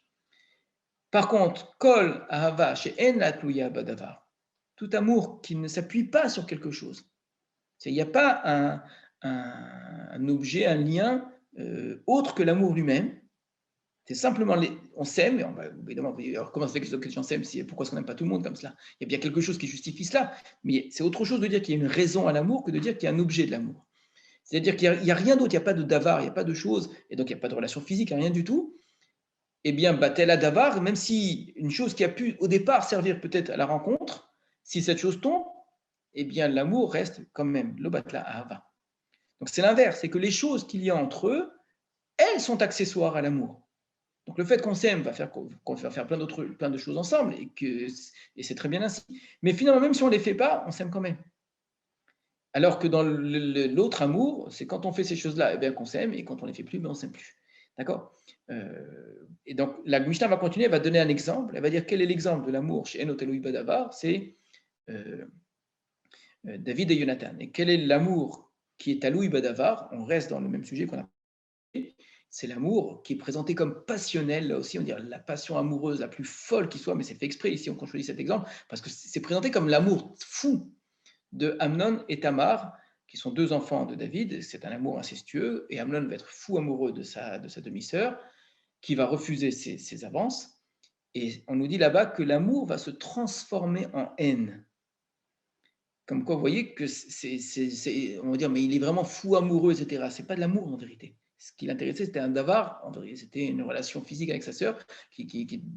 Par contre, Kol Ahava she'en la tluya badavar, tout amour qui ne s'appuie pas sur quelque chose. Il n'y a pas un objet, un lien autre que l'amour lui-même. C'est simplement, on s'aime, et on va évidemment, alors comment ça fait que les gens s'aiment, pourquoi est-ce qu'on n'aime pas tout le monde comme cela? Il y a bien quelque chose qui justifie cela, mais c'est autre chose de dire qu'il y a une raison à l'amour que de dire qu'il y a un objet de l'amour. C'est-à-dire qu'il n'y a rien d'autre, il n'y a pas de davar, il n'y a pas de chose, et donc il n'y a pas de relation physique, rien du tout. Eh bien, Batel Davar, même si une chose qui a pu au départ servir peut-être à la rencontre, si cette chose tombe, eh bien, l'amour reste quand même le Batla Ahava. Donc c'est l'inverse, c'est que les choses qu'il y a entre eux, elles sont accessoires à l'amour. Donc le fait qu'on s'aime va faire qu'on va faire plein de choses ensemble, et c'est très bien ainsi. Mais finalement, même si on ne les fait pas, on s'aime quand même. Alors que dans l'autre amour, c'est quand on fait ces choses-là, eh bien, qu'on s'aime, et quand on ne les fait plus, ben, on ne s'aime plus. D'accord? Et donc, la Mishnah va continuer, elle va donner un exemple. Elle va dire quel est l'exemple de l'amour chez Enoch Eloï Badavar, c'est David et Jonathan. Et quel est l'amour qui est à Louis Badavar? On reste dans le même sujet qu'on a parlé. C'est l'amour qui est présenté comme passionnel, là aussi, on dirait la passion amoureuse la plus folle qui soit, mais c'est fait exprès ici, on choisit cet exemple, parce que c'est présenté comme l'amour fou de Amnon et Tamar, qui sont deux enfants de David. C'est un amour incestueux, et Amnon va être fou amoureux de sa demi-sœur, qui va refuser ses avances. Et on nous dit là-bas que l'amour va se transformer en haine. Comme quoi, vous voyez que on va dire, mais il est vraiment fou amoureux, etc. C'est pas de l'amour en vérité. Ce qui l'intéressait, c'était un davar, en vérité, c'était une relation physique avec sa sœur, une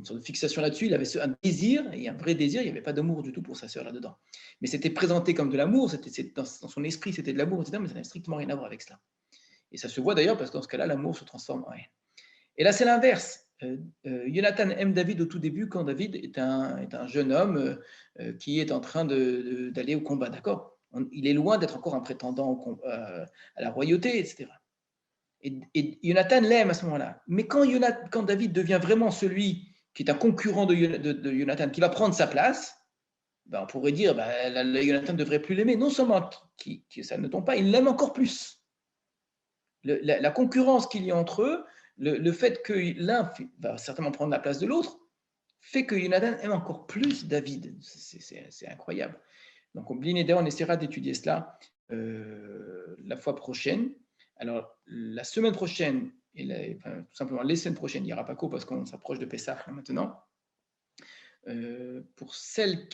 sorte de fixation là-dessus. Il avait un désir, et un vrai désir, il n'y avait pas d'amour du tout pour sa sœur là-dedans. Mais c'était présenté comme de l'amour, dans son esprit, c'était de l'amour, etc. Mais ça n'a strictement rien à voir avec cela. Et ça se voit d'ailleurs parce que dans ce cas-là, l'amour se transforme en haine. Et là, c'est l'inverse. Jonathan aime David au tout début quand David est un jeune homme qui est en train d'aller au combat, d'accord? Il est loin d'être encore un prétendant à la royauté, etc. Et Jonathan l'aime à ce moment-là. Mais quand David devient vraiment celui qui est un concurrent de Jonathan, qui va prendre sa place, ben on pourrait dire Jonathan ne devrait plus l'aimer. Non seulement que ça ne tombe pas, il l'aime encore plus. La concurrence qu'il y a entre eux, le fait que l'un va certainement prendre la place de l'autre, fait que Jonathan aime encore plus David. C'est incroyable. Donc, on essaiera d'étudier cela la fois prochaine. Alors, la semaine prochaine, tout simplement les semaines prochaines, il n'y aura pas qu'au parce qu'on s'approche de Pessah maintenant. Pour celles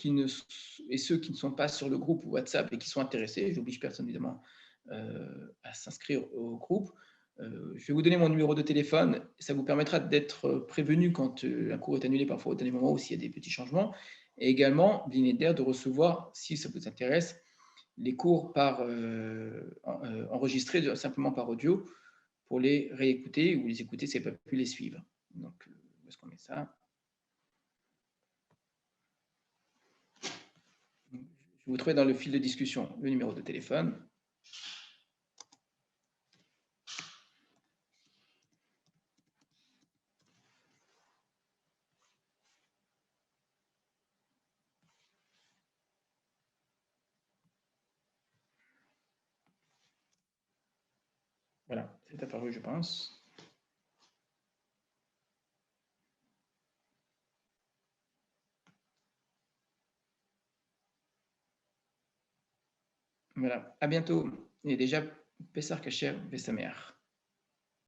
et ceux qui ne sont pas sur le groupe WhatsApp et qui sont intéressés, j'oblige personne évidemment à s'inscrire au groupe. Je vais vous donner mon numéro de téléphone, ça vous permettra d'être prévenu quand un cours est annulé parfois au dernier moment ou s'il y a des petits changements, et également de recevoir, si ça vous intéresse, les cours enregistrés simplement par audio pour les réécouter ou les écouter si vous n'avez pas pu les suivre. Donc, où est-ce qu'on met ça? Je vous trouve dans le fil de discussion le numéro de téléphone. Voilà, c'est apparu, je pense. Voilà, à bientôt. Et déjà, Pessar Kacher, Vesameach.